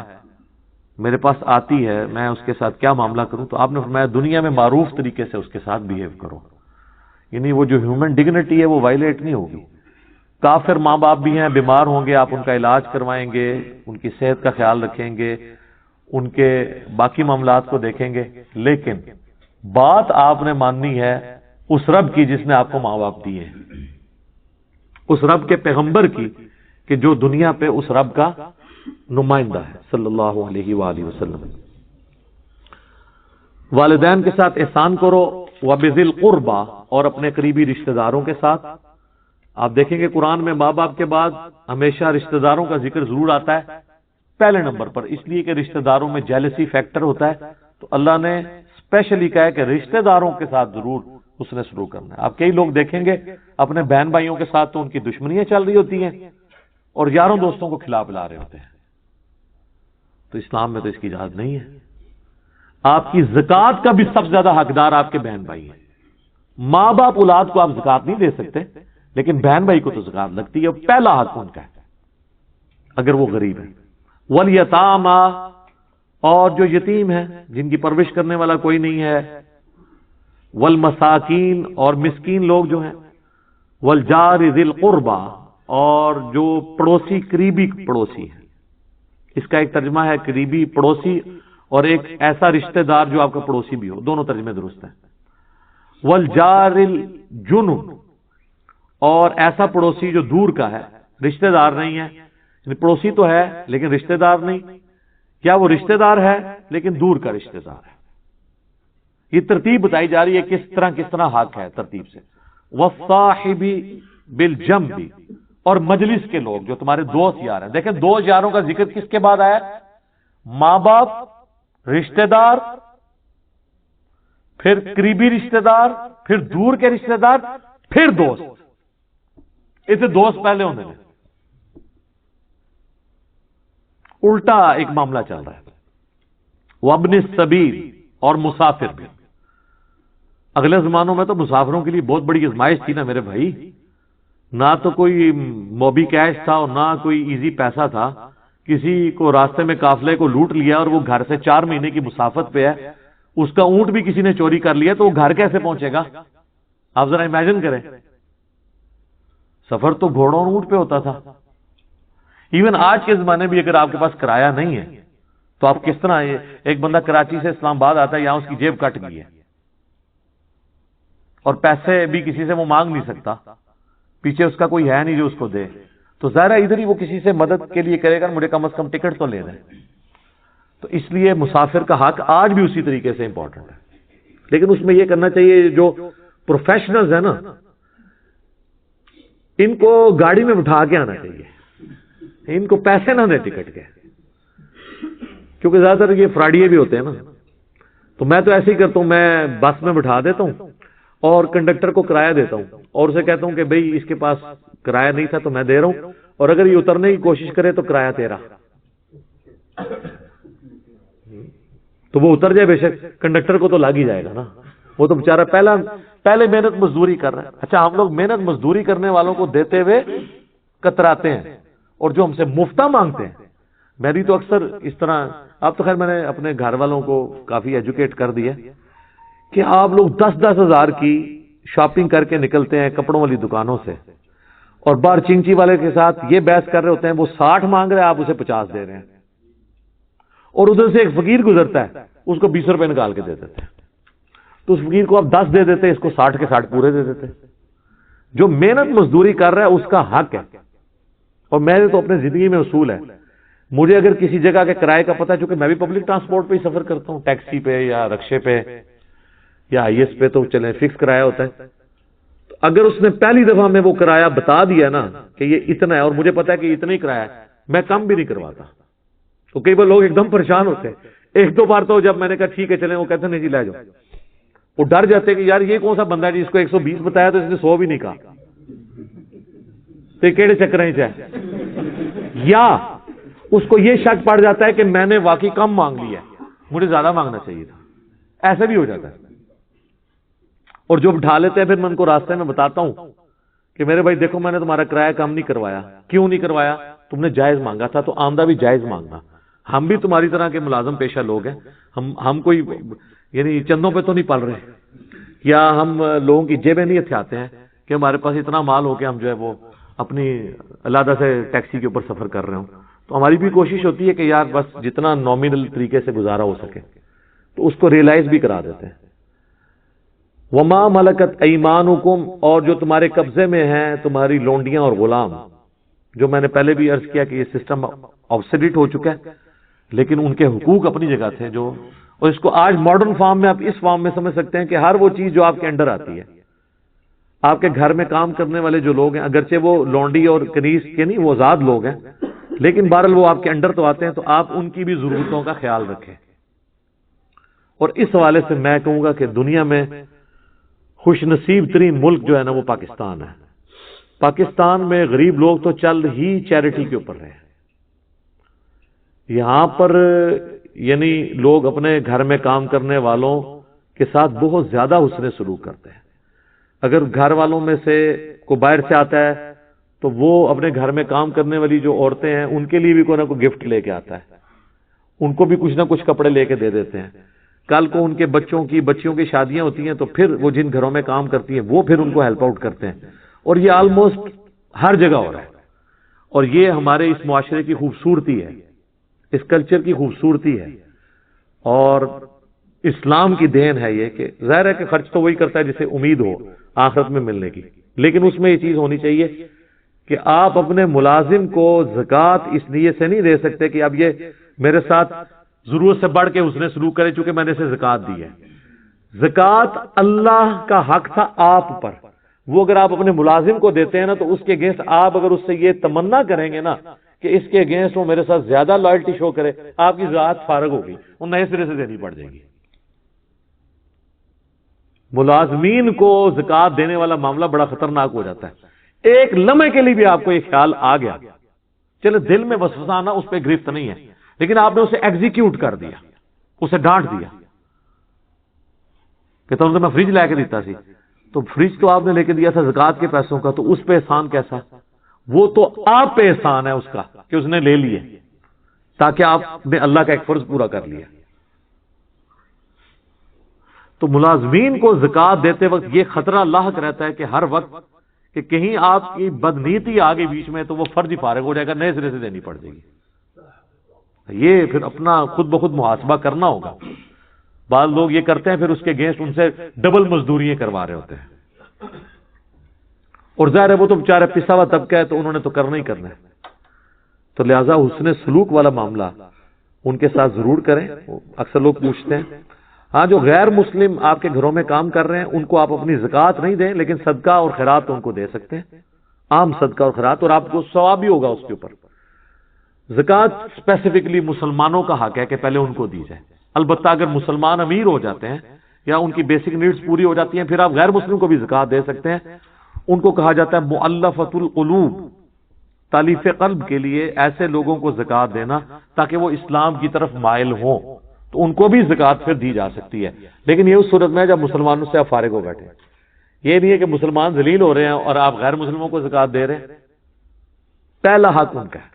میرے پاس آتی ہے، میں اس کے ساتھ کیا معاملہ کروں؟ تو آپ نے فرمایا دنیا میں معروف طریقے سے اس کے ساتھ بیہیو کرو، یعنی وہ جو ہیومن ڈگنیٹی ہے وہ وائلیٹ نہیں ہوگی. کافر ماں باپ بھی ہیں، بیمار ہوں گے، آپ ان کا علاج کروائیں گے، ان کی صحت کا خیال رکھیں گے، ان کے باقی معاملات کو دیکھیں گے، لیکن بات آپ نے ماننی ہے اس رب کی جس نے آپ کو ماں باپ دیے ہیں، اس رب کے پیغمبر کی کہ جو دنیا پہ اس رب کا نمائندہ ہے صلی اللہ علیہ وآلہ وسلم. والدین کے ساتھ احسان کرو، وبذی القربى، اور اپنے قریبی رشتہ داروں کے ساتھ. آپ دیکھیں گے قرآن میں ماں باپ کے بعد ہمیشہ رشتہ داروں کا ذکر ضرور آتا ہے پہلے نمبر پر، اس لیے کہ رشتہ داروں میں جیلسی فیکٹر ہوتا ہے، تو اللہ نے اسپیشلی کہا ہے کہ رشتہ داروں کے ساتھ ضرور اس نے شروع کرنا ہے. آپ کئی لوگ دیکھیں گے اپنے بہن بھائیوں کے ساتھ تو ان کی دشمنیاں چل رہی ہوتی ہیں اور یاروں دوستوں کو کھلا پلا رہے ہوتے ہیں. تو اسلام میں تو اس کی اجازت نہیں ہے. آپ کی زکات کا بھی سب سے زیادہ حقدار آپ کے بہن بھائی ہیں. ماں باپ اولاد کو آپ زکات نہیں دے سکتے، لیکن بہن بھائی کو تو زکات لگتی ہے، پہلا حق ان کا ہے اگر وہ غریب ہے. والیتاما، اور جو یتیم ہیں جن کی پرورش کرنے والا کوئی نہیں ہے. والمساکین، اور مسکین لوگ جو ہیں. والجار ذی القربى، اور جو پڑوسی قریبی پڑوسی ہیں. اس کا ایک ترجمہ ہے قریبی پڑوسی، اور ایک ایسا رشتہ دار جو آپ کا پڑوسی بھی ہو، دونوں ترجمے درست ہیں. والجار الجنب، اور ایسا پڑوسی جو دور کا ہے، رشتہ دار نہیں ہے، یعنی پڑوسی تو ہے لیکن رشتہ دار نہیں، کیا وہ رشتہ دار ہے لیکن دور کا رشتہ دار ہے. یہ ترتیب بتائی جا رہی ہے کس طرح حق ہے ترتیب سے. والصاحب بالجنب، اور مجلس کے لوگ جو تمہارے دوست یار ہیں. دیکھیں دوست یاروں کا ذکر کس کے بعد آیا؟ ماں باپ، رشتہ دار، پھر قریبی رشتہ دار، پھر دور کے رشتہ دار، پھر دوست. اسے دوست پہلے ہونے لیں. الٹا ایک معاملہ چل رہا ہے. وابن السبیل، اور مسافر بھی. اگلے زمانوں میں تو مسافروں کے لیے بہت بڑی آزمائش تھی نا میرے بھائی. نہ تو کوئی موبی کیش تھا اور نہ کوئی ایزی پیسہ تھا. کسی کو راستے میں قافلے کو لوٹ لیا اور وہ گھر سے 4 مہینے کی مسافت پہ ہے، اس کا اونٹ بھی کسی نے چوری کر لیا تو وہ گھر کیسے پہنچے گا؟ آپ ذرا امیجن کریں. سفر تو گھوڑوں اور اونٹ پہ ہوتا تھا. ایون آج کے زمانے بھی اگر آپ کے پاس کرایہ نہیں ہے تو آپ کس طرح، ایک بندہ کراچی سے اسلام آباد آتا ہے، یہاں اس کی جیب کٹ گئی ہے اور پیسے بھی کسی سے وہ مانگ نہیں سکتا، پیچھے اس کا کوئی ہے نہیں جو اس کو دے، تو ظاہر ہے ادھر ہی وہ کسی سے مدد کے لیے کرے گا، مجھے کم از کم ٹکٹ تو لے دیں. تو اس لیے مسافر کا حق آج بھی اسی طریقے سے امپورٹنٹ ہے. لیکن اس میں یہ کرنا چاہیے جو پروفیشنلز ہیں نا، ان کو گاڑی میں بٹھا کے آنا چاہیے، ان کو پیسے نہ دیں ٹکٹ کے، کیونکہ زیادہ تر یہ فراڈیے بھی ہوتے ہیں نا. تو میں تو ایسے ہی کرتا ہوں، میں بس میں بٹھا دیتا ہوں اور کنڈکٹر کو کرایہ دیتا ہوں اور اسے کہتا ہوں کہ بھئی اس کے پاس کرایہ نہیں تھا تو میں دے رہا ہوں، اور اگر یہ اترنے کی کوشش کرے تو کرایہ تیرا. تو وہ اتر جائے، بے شک کنڈکٹر کو تو لگ ہی جائے گا نا، وہ تو بیچارہ پہلے محنت مزدوری کر رہا ہے. اچھا ہم لوگ محنت مزدوری کرنے والوں کو دیتے ہوئے کتراتے ہیں، اور جو ہم سے مفتہ مانگتے ہیں. میری تو اکثر اس طرح، اب تو خیر میں نے اپنے گھر والوں کو کافی ایجوکیٹ کر دیا کہ آپ لوگ 10,000 کی شاپنگ کر کے نکلتے ہیں کپڑوں والی دکانوں سے، اور باہر چنگچی والے کے ساتھ یہ بحث کر رہے ہوتے ہیں، وہ 60 مانگ رہے ہیں، آپ اسے 50 دے رہے ہیں، اور ادھر سے ایک فقیر گزرتا ہے، اس کو 20 روپے نکال کے دے دیتے ہیں، تو اس فقیر کو آپ 10 دے دیتے، اس کو 60 کے 60 پورے دے دیتے۔ جو محنت مزدوری کر رہا ہے اس کا حق ہے، اور میرے تو اپنے زندگی میں اصول ہے، مجھے اگر کسی جگہ کے کرائے کا پتہ ہے، چونکہ میں بھی پبلک ٹرانسپورٹ پہ ہی سفر کرتا ہوں، ٹیکسی پہ یا رکشے پہ یا آئی ایس پہ، تو چلیں فکس کرایہ ہوتا ہے، تو اگر اس نے پہلی دفعہ میں وہ کرایہ بتا دیا نا کہ یہ اتنا ہے، اور مجھے پتا ہے کہ اتنا ہی کرایہ ہے، میں کم بھی نہیں کرواتا۔ تو کئی بار لوگ ایک دم پریشان ہوتے ہیں، ایک دو بار تو جب میں نے کہا ٹھیک ہے چلیں، وہ کہتے ہیں نہیں جی لے جاؤ، وہ ڈر جاتے ہیں کہ یار یہ کون سا بندہ ہے جس کو 120 بتایا تو اس نے 100 بھی نہیں کہا، تو کیڑے چکر ہیں چاہے، یا اس کو یہ شک پڑ جاتا ہے کہ میں نے واقعی کم مانگ لیا ہے، مجھے زیادہ مانگنا چاہیے تھا، ایسا بھی ہو جاتا ہے۔ اور جو بٹھا لیتے ہیں پھر میں ان کو راستے میں بتاتا ہوں کہ میرے بھائی دیکھو میں نے تمہارا کرایہ کم نہیں کروایا، کیوں نہیں کروایا؟ تم نے جائز مانگا تھا، تو آمدہ بھی جائز مانگنا، ہم بھی تمہاری طرح کے ملازم پیشہ لوگ ہیں، ہم کوئی یعنی چندوں پہ تو نہیں پل رہے، یا ہم لوگوں کی جیبیں نہیں ہتھیاتے ہیں کہ ہمارے پاس اتنا مال ہو کہ ہم جو ہے وہ اپنی علیحدہ سے ٹیکسی کے اوپر سفر کر رہے ہوں، تو ہماری بھی کوشش ہوتی ہے کہ یار بس جتنا نامینل طریقے سے گزارا ہو سکے، تو اس کو ریئلائز بھی کرا دیتے ہیں۔ وما ملکت ایمانکم، اور جو تمہارے قبضے میں ہیں تمہاری لونڈیاں اور غلام، جو میں نے پہلے بھی عرض کیا کہ یہ سسٹم آبسلیٹ ہو چکا ہے، لیکن ان کے حقوق اپنی جگہ تھے، جو اور اس کو آج ماڈرن فارم میں آپ اس فارم میں سمجھ سکتے ہیں کہ ہر وہ چیز جو آپ کے انڈر آتی ہے، آپ کے گھر میں کام کرنے والے جو لوگ ہیں، اگرچہ وہ لونڈی اور کنیز کے نہیں، وہ آزاد لوگ ہیں، لیکن بہرحال وہ آپ کے انڈر تو آتے ہیں، تو آپ ان کی بھی ضرورتوں کا خیال رکھیں۔ اور اس حوالے سے میں کہوں گا کہ دنیا میں خوش نصیب ترین ملک جو ہے نا وہ پاکستان ہے۔ پاکستان میں غریب لوگ تو چل ہی چیریٹی کے اوپر رہے ہیں، یہاں پر یعنی لوگ اپنے گھر میں کام کرنے والوں کے ساتھ بہت زیادہ حسن سلوک کرتے ہیں۔ اگر گھر والوں میں سے کوئی باہر سے آتا ہے تو وہ اپنے گھر میں کام کرنے والی جو عورتیں ہیں ان کے لیے بھی کوئی نہ کوئی گفٹ لے کے آتا ہے، ان کو بھی کچھ نہ کچھ کپڑے لے کے دے دیتے ہیں۔ کل کو ان کے بچیوں کی شادیاں ہوتی ہیں تو پھر وہ جن گھروں میں کام کرتی ہیں وہ پھر ان کو ہیلپ آؤٹ کرتے ہیں، اور یہ آلموسٹ ہر جگہ ہو رہا ہے، اور یہ ہمارے اس معاشرے کی خوبصورتی ہے، اس کلچر کی خوبصورتی ہے، اور اسلام کی دین ہے یہ کہ ظاہر ہے کہ خرچ تو وہی کرتا ہے جسے امید ہو آخرت میں ملنے کی، لیکن اس میں یہ چیز ہونی چاہیے کہ آپ اپنے ملازم کو زکوٰۃ اس لیے سے نہیں دے سکتے کہ اب یہ میرے ساتھ ضرورت سے بڑھ کے اس نے سلوک کرے چونکہ میں نے اسے زکوٰۃ دی ہے۔ زکوٰۃ اللہ کا حق تھا آپ پر، وہ اگر آپ اپنے ملازم کو دیتے ہیں نا تو اس کے اگینسٹ آپ اگر اس سے یہ تمنا کریں گے نا کہ اس کے اگینسٹ وہ میرے ساتھ زیادہ لائلٹی شو کرے، آپ کی ذات فارغ ہوگی، وہ نئے سرے سے دینی پڑ جائے گی۔ ملازمین کو زکوٰۃ دینے والا معاملہ بڑا خطرناک ہو جاتا ہے، ایک لمحے کے لیے بھی آپ کو یہ خیال آ گیا، چلے دل میں وسوسہ آنا اس پہ گرفت نہیں ہے، لیکن آپ نے اسے ایگزیکیوٹ کر دیا، اسے ڈانٹ دیا کہ تم نے میں فریج لے کے دیتا سی، تو فریج تو آپ نے لے کے دیا تھا زکوٰۃ کے پیسوں کا، تو اس پہ احسان کیسا؟ وہ تو آپ پہ احسان ہے اس کا کہ اس نے لے لیے، تاکہ آپ نے اللہ کا ایک فرض پورا کر لیا۔ تو ملازمین کو زکوٰۃ دیتے وقت یہ خطرہ لاحق رہتا ہے کہ ہر وقت کہ کہیں آپ کی بدنیتی آگے بیچ میں تو وہ فرض ہی فارغ ہو جائے گا، نئے سرے سے دینی پڑ جائے گی۔ یہ پھر اپنا خود بخود محاسبہ کرنا ہوگا۔ بعض لوگ یہ کرتے ہیں پھر اس کے اگینسٹ ان سے ڈبل مزدوریاں کروا رہے ہوتے ہیں، اور ظاہر ہے وہ تو بیچارہ پسا ہوا طبقہ ہے تو انہوں نے تو کرنا ہی کرنا ہے، تو لہذا حسن سلوک والا معاملہ ان کے ساتھ ضرور کریں۔ اکثر لوگ پوچھتے ہیں، ہاں جو غیر مسلم آپ کے گھروں میں کام کر رہے ہیں ان کو آپ اپنی زکوٰۃ نہیں دیں، لیکن صدقہ اور خیرات ان کو دے سکتے ہیں، عام صدقہ اور خیرات، اور آپ کو ثواب بھی ہوگا اس کے اوپر۔ زکوٰۃ اسپیسیفکلی مسلمانوں کا حق ہے کہ پہلے ان کو دی جائے، البتہ اگر مسلمان امیر ہو جاتے ہیں یا ان کی بیسک نیڈز پوری ہو جاتی ہیں پھر آپ غیر مسلم کو بھی زکوٰۃ دے سکتے ہیں۔ ان کو کہا جاتا ہے مؤلفۃ القلوب، تالیف قلب کے لیے ایسے لوگوں کو زکوٰۃ دینا تاکہ وہ اسلام کی طرف مائل ہوں، تو ان کو بھی زکوٰۃ پھر دی جا سکتی ہے، لیکن یہ اس صورت میں جب مسلمانوں سے آپ فارغ ہو بیٹھے، یہ نہیں ہے کہ مسلمان ذلیل ہو رہے ہیں اور آپ غیر مسلموں کو زکوٰۃ دے رہے ہیں۔ پہلا حق ان کا ہے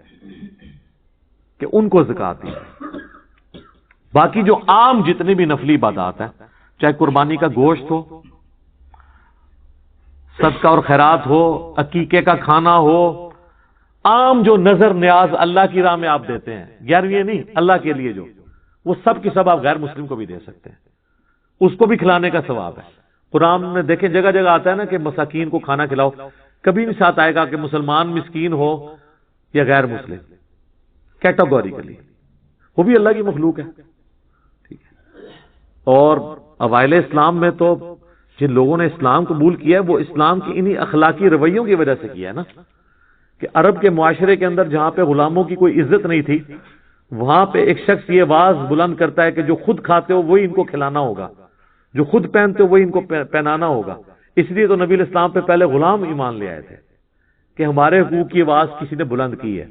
کہ ان کو زکوٰۃ دی، باقی جو عام جتنی بھی نفلی عبادات ہیں، چاہے قربانی کا گوشت ہو، صدقہ اور خیرات ہو، عقیقے کا کھانا ہو، عام جو نظر نیاز اللہ کی راہ میں آپ دیتے ہیں، 11ویں نہیں، اللہ کے لیے جو، وہ سب کی سب آپ غیر مسلم کو بھی دے سکتے ہیں، اس کو بھی کھلانے کا ثواب ہے۔ قرآن میں دیکھیں جگہ جگہ آتا ہے نا کہ مساکین کو کھانا کھلاؤ، کبھی نہیں ساتھ آئے گا کہ مسلمان مسکین ہو یا غیر مسلم، کیٹاگوریکلی، وہ بھی اللہ کی مخلوق ہے، ٹھیک ہے۔ اور اوائل اسلام میں تو جن لوگوں نے اسلام قبول کیا ہے وہ اسلام کی انہی اخلاقی رویوں کی وجہ سے کیا ہے نا، کہ عرب کے معاشرے کے اندر جہاں پہ غلاموں کی کوئی عزت نہیں تھی، وہاں پہ ایک شخص یہ آواز بلند کرتا ہے کہ جو خود کھاتے ہو وہی ان کو کھلانا ہوگا، جو خود پہنتے ہو وہی ان کو پہنانا ہوگا۔ اس لیے تو نبی علیہ السلام پہ پہلے غلام ایمان لے آئے تھے کہ ہمارے حقوق کی آواز کسی نے بلند کی ہے۔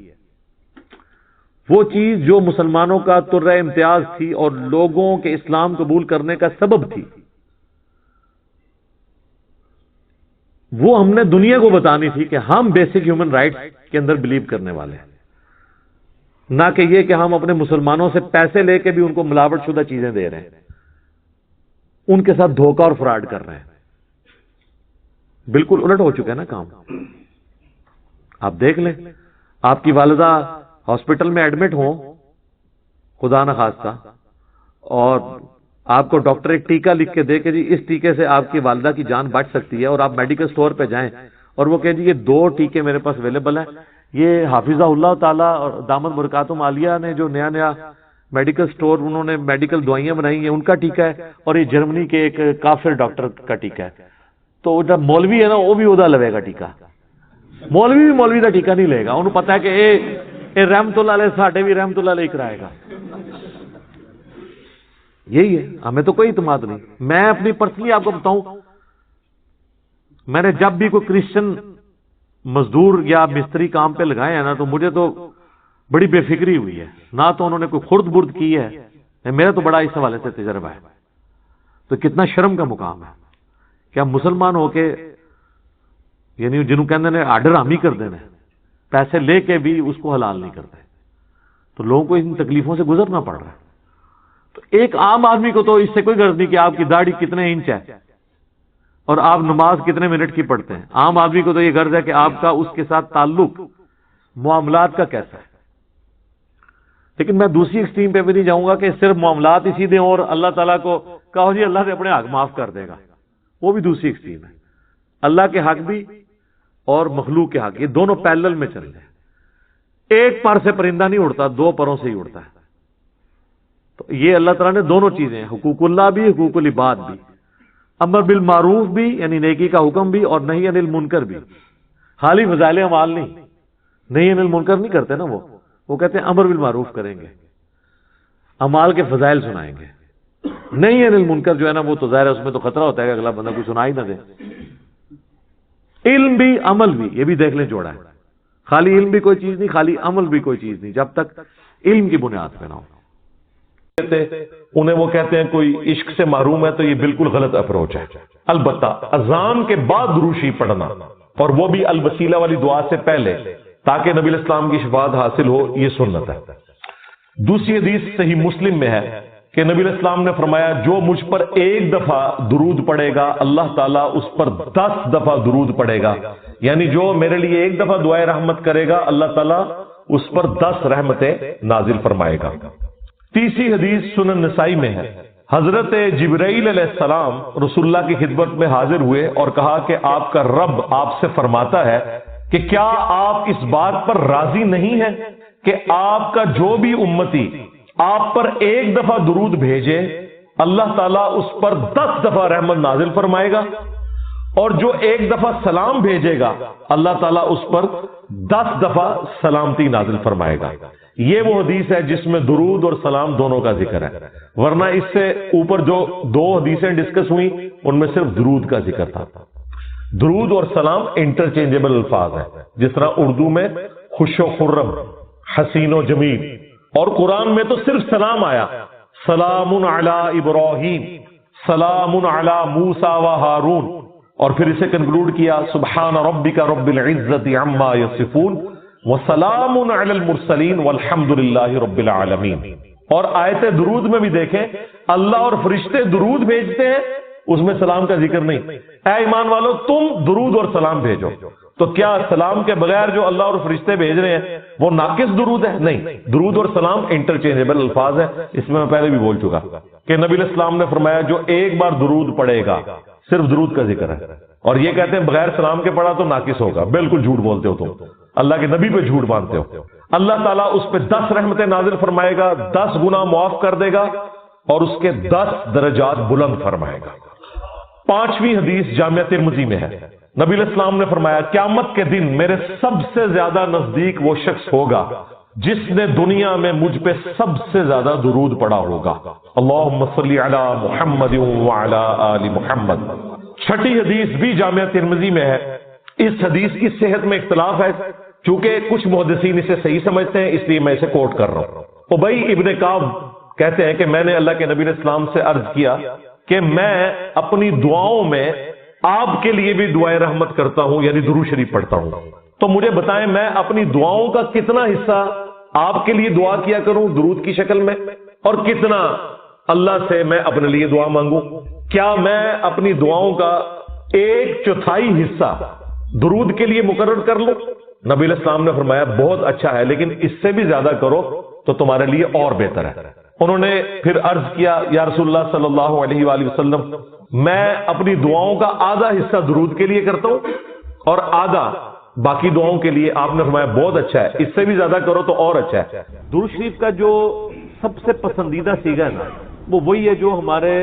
وہ چیز جو مسلمانوں کا ترہ امتیاز تھی اور لوگوں کے اسلام قبول کرنے کا سبب تھی، وہ ہم نے دنیا کو بتانی تھی کہ ہم بیسک ہیومن رائٹس کے اندر بلیو کرنے والے ہیں، نہ کہ یہ کہ ہم اپنے مسلمانوں سے پیسے لے کے بھی ان کو ملاوٹ شدہ چیزیں دے رہے ہیں، ان کے ساتھ دھوکہ اور فراڈ کر رہے ہیں۔ بالکل الٹ ہو چکا ہے نا کام۔ آپ دیکھ لیں، آپ کی والدہ ہاسپٹل میں ایڈمٹ ہوں خدا نہ خواستہ، اور آپ کو ڈاکٹر ایک ٹیکہ لکھ کے دے کہ جی اس ٹیکے سے آپ کی والدہ کی جان بچ سکتی ہے، اور آپ میڈیکل سٹور پہ جائیں اور وہ کہ جی یہ 2 ٹیکے میرے پاس اویلیبل ہیں، یہ حافظہ اللہ تعالیٰ اور دامت برکاتہم عالیہ نے جو نیا نیا میڈیکل سٹور انہوں نے میڈیکل دوائیاں بنائی ہیں ان کا ٹیکہ ہے، اور یہ جرمنی کے ایک کافر ڈاکٹر کا ٹیکہ ہے، تو جب مولوی ہے نا وہ بھی ادا لوے گا ٹیکہ، مولوی بھی مولوی کا ٹیکہ نہیں لے گا، انہوں پتا ہے کہ اے رحمت اللہ علیہ ساڈے بھی رحمت اللہ علیہ کرائے گا۔ یہی ہے، ہمیں تو کوئی اعتماد نہیں۔ میں اپنی پرسنلی آپ کو بتاؤں، میں نے جب بھی کوئی کرسچن مزدور یا مستری کام پہ لگائے ہیں نا تو مجھے تو بڑی بے فکری ہوئی ہے، نہ تو انہوں نے کوئی خرد برد کی ہے، میرا تو بڑا اس حوالے سے تجربہ ہے۔ تو کتنا شرم کا مقام ہے کہ ہم مسلمان ہو کے، یعنی جنہوں کہتے ہیں آرڈر ہم ہی کر دینا، پیسے لے کے بھی اس کو حلال نہیں کرتے، تو لوگوں کو ان تکلیفوں سے گزرنا پڑ رہا ہے۔ تو ایک عام آدمی کو تو اس سے کوئی غرض نہیں کہ آپ کی داڑھی کتنے انچ ہے اور آپ نماز کتنے منٹ کی پڑھتے ہیں، عام آدمی کو تو یہ غرض ہے کہ آپ کا اس کے ساتھ تعلق معاملات کا کیسا ہے۔ لیکن میں دوسری ایکسٹریم پہ بھی نہیں جاؤں گا کہ صرف معاملات اسی دیں اور اللہ تعالیٰ کو کہو جی اللہ سے اپنے حق معاف کر دے گا، وہ بھی دوسری ایکسٹریم ہے۔ اللہ کے حق بھی اور مخلوق کے حق، یہ دونوں پیرلل میں چل رہے ہیں۔ ایک پر سے پرندہ نہیں اڑتا، 2 پروں سے ہی اڑتا ہے۔ تو یہ اللہ تعالیٰ نے دونوں چیزیں، حقوق اللہ بھی، حقوق العباد بھی، امر بالمعروف بھی یعنی نیکی کا حکم بھی، اور نہی عن المنکر بھی۔ خالی فضائل اعمال نہیں، نہی عن المنکر نہیں کرتے نا، وہ کہتے ہیں امر بالمعروف کریں گے، اعمال کے فضائل سنائیں گے۔ نہی عن المنکر جو ہے نا وہ تو ظاہر ہے اس میں تو خطرہ ہوتا ہے کہ اگلا بندہ کوئی سنا ہی نہ دے۔ علم بھی عمل بھی، یہ بھی دیکھ لیں جوڑا ہے، خالی علم بھی کوئی چیز نہیں، خالی عمل بھی کوئی چیز نہیں، جب تک علم کی بنیاد پہ نہ ہو۔ انہیں وہ کہتے ہیں کوئی عشق سے محروم ہے، تو یہ بالکل غلط اپروچ ہے۔ البتہ اذان کے بعد دروشی پڑھنا، اور وہ بھی الوسیلہ والی دعا سے پہلے، تاکہ نبی علیہ السلام کی شفاعت حاصل ہو، یہ سنت ہے۔ دوسری حدیث صحیح مسلم میں ہے کہ نبی علیہ السلام نے فرمایا جو مجھ پر 1 دفعہ درود پڑے گا اللہ تعالیٰ اس پر 10 دفعہ درود پڑے گا، یعنی جو میرے لیے 1 دفعہ دعائے رحمت کرے گا اللہ تعالیٰ اس پر 10 رحمتیں نازل فرمائے گا۔ تیسری حدیث سنن نسائی میں ہے، حضرت جبرائیل علیہ السلام رسول اللہ کی خدمت میں حاضر ہوئے اور کہا کہ آپ کا رب آپ سے فرماتا ہے کہ کیا آپ اس بات پر راضی نہیں ہیں کہ آپ کا جو بھی امتی آپ پر 1 دفعہ درود بھیجے اللہ تعالیٰ اس پر 10 دفعہ رحمت نازل فرمائے گا، اور جو 1 دفعہ سلام بھیجے گا اللہ تعالیٰ اس پر 10 دفعہ سلامتی نازل فرمائے گا۔ یہ وہ حدیث ہے جس میں درود اور سلام دونوں کا ذکر ہے، ورنہ اس سے اوپر جو 2 حدیثیں ڈسکس ہوئی ان میں صرف درود کا ذکر تھا۔ درود اور سلام انٹرچینجبل الفاظ ہیں، جس طرح اردو میں خوش و خرم، حسین و جمیل، اور قرآن میں تو صرف سلام آیا، سلام علی ابراہیم، سلام علی موسیٰ و ہارون، اور پھر اسے کنکلوڈ کیا سبحان ربک رب العزت عما یصفون وسلام علی المرسلین والحمد للہ رب العالمین۔ اور آیت درود میں بھی دیکھیں اللہ اور فرشتے درود بھیجتے ہیں، اس میں سلام کا ذکر نہیں. اے ایمان والو تم درود اور سلام بھیجو. تو کیا سلام کے بغیر جو اللہ اور فرشتے بھیج رہے ہیں وہ ناقص درود ہے؟ نہیں، درود اور سلام انٹرچینجبل الفاظ ہے. اس میں پہلے بھی بول چکا کہ نبی علیہ السلام نے فرمایا جو ایک بار درود پڑھے گا، صرف درود کا ذکر ہے، اور یہ کہتے ہیں بغیر سلام کے پڑھا تو ناقص ہوگا. بالکل جھوٹ بولتے ہو تم، اللہ کے نبی پہ جھوٹ باندھتے ہو. اللہ تعالیٰ اس پہ 10 رحمتیں نازل فرمائے گا، 10 گناہ معاف کر دے گا اور اس کے 10 درجات بلند فرمائے گا. 5ویں حدیث جامعہ ترمذی میں ہے. نبی علیہ السلام نے فرمایا قیامت کے دن میرے سب سے زیادہ نزدیک وہ شخص ہوگا جس نے دنیا میں مجھ پہ سب سے زیادہ درود پڑھا ہوگا. اللہم صلی علی محمد وعلی آل محمد. 6ٹھی حدیث بھی جامعہ ترمذی میں ہے. اس حدیث کی صحت میں اختلاف ہے، چونکہ کچھ محدثین اسے صحیح سمجھتے ہیں، اس لیے میں اسے کوٹ کر رہا ہوں. ابی ابن کعب کہتے ہیں کہ میں نے اللہ کے نبی علیہ السلام سے عرض کیا کہ میں اپنی دعاؤں میں آپ کے لیے بھی دعائے رحمت کرتا ہوں، یعنی درود شریف پڑھتا ہوں. تو مجھے بتائیں میں اپنی دعاؤں کا کتنا حصہ آپ کے لیے دعا کیا کروں درود کی شکل میں، اور کتنا اللہ سے میں اپنے لیے دعا مانگوں؟ کیا میں اپنی دعاؤں کا 1/4 حصہ درود کے لیے مقرر کر لوں؟ نبی علیہ السلام نے فرمایا بہت اچھا ہے، لیکن اس سے بھی زیادہ کرو تو تمہارے لیے اور بہتر ہے. انہوں نے پھر عرض کیا یا رسول اللہ صلی اللہ علیہ وآلہ وسلم میں اپنی دعاؤں کا آدھا حصہ درود کے لیے کرتا ہوں اور آدھا باقی دعاؤں کے لیے. آپ نے فرمایا بہت اچھا ہے، اس سے بھی زیادہ کرو تو اور اچھا ہے. درود شریف کا جو سب سے پسندیدہ صیغہ ہے نا، وہ وہی ہے جو ہمارے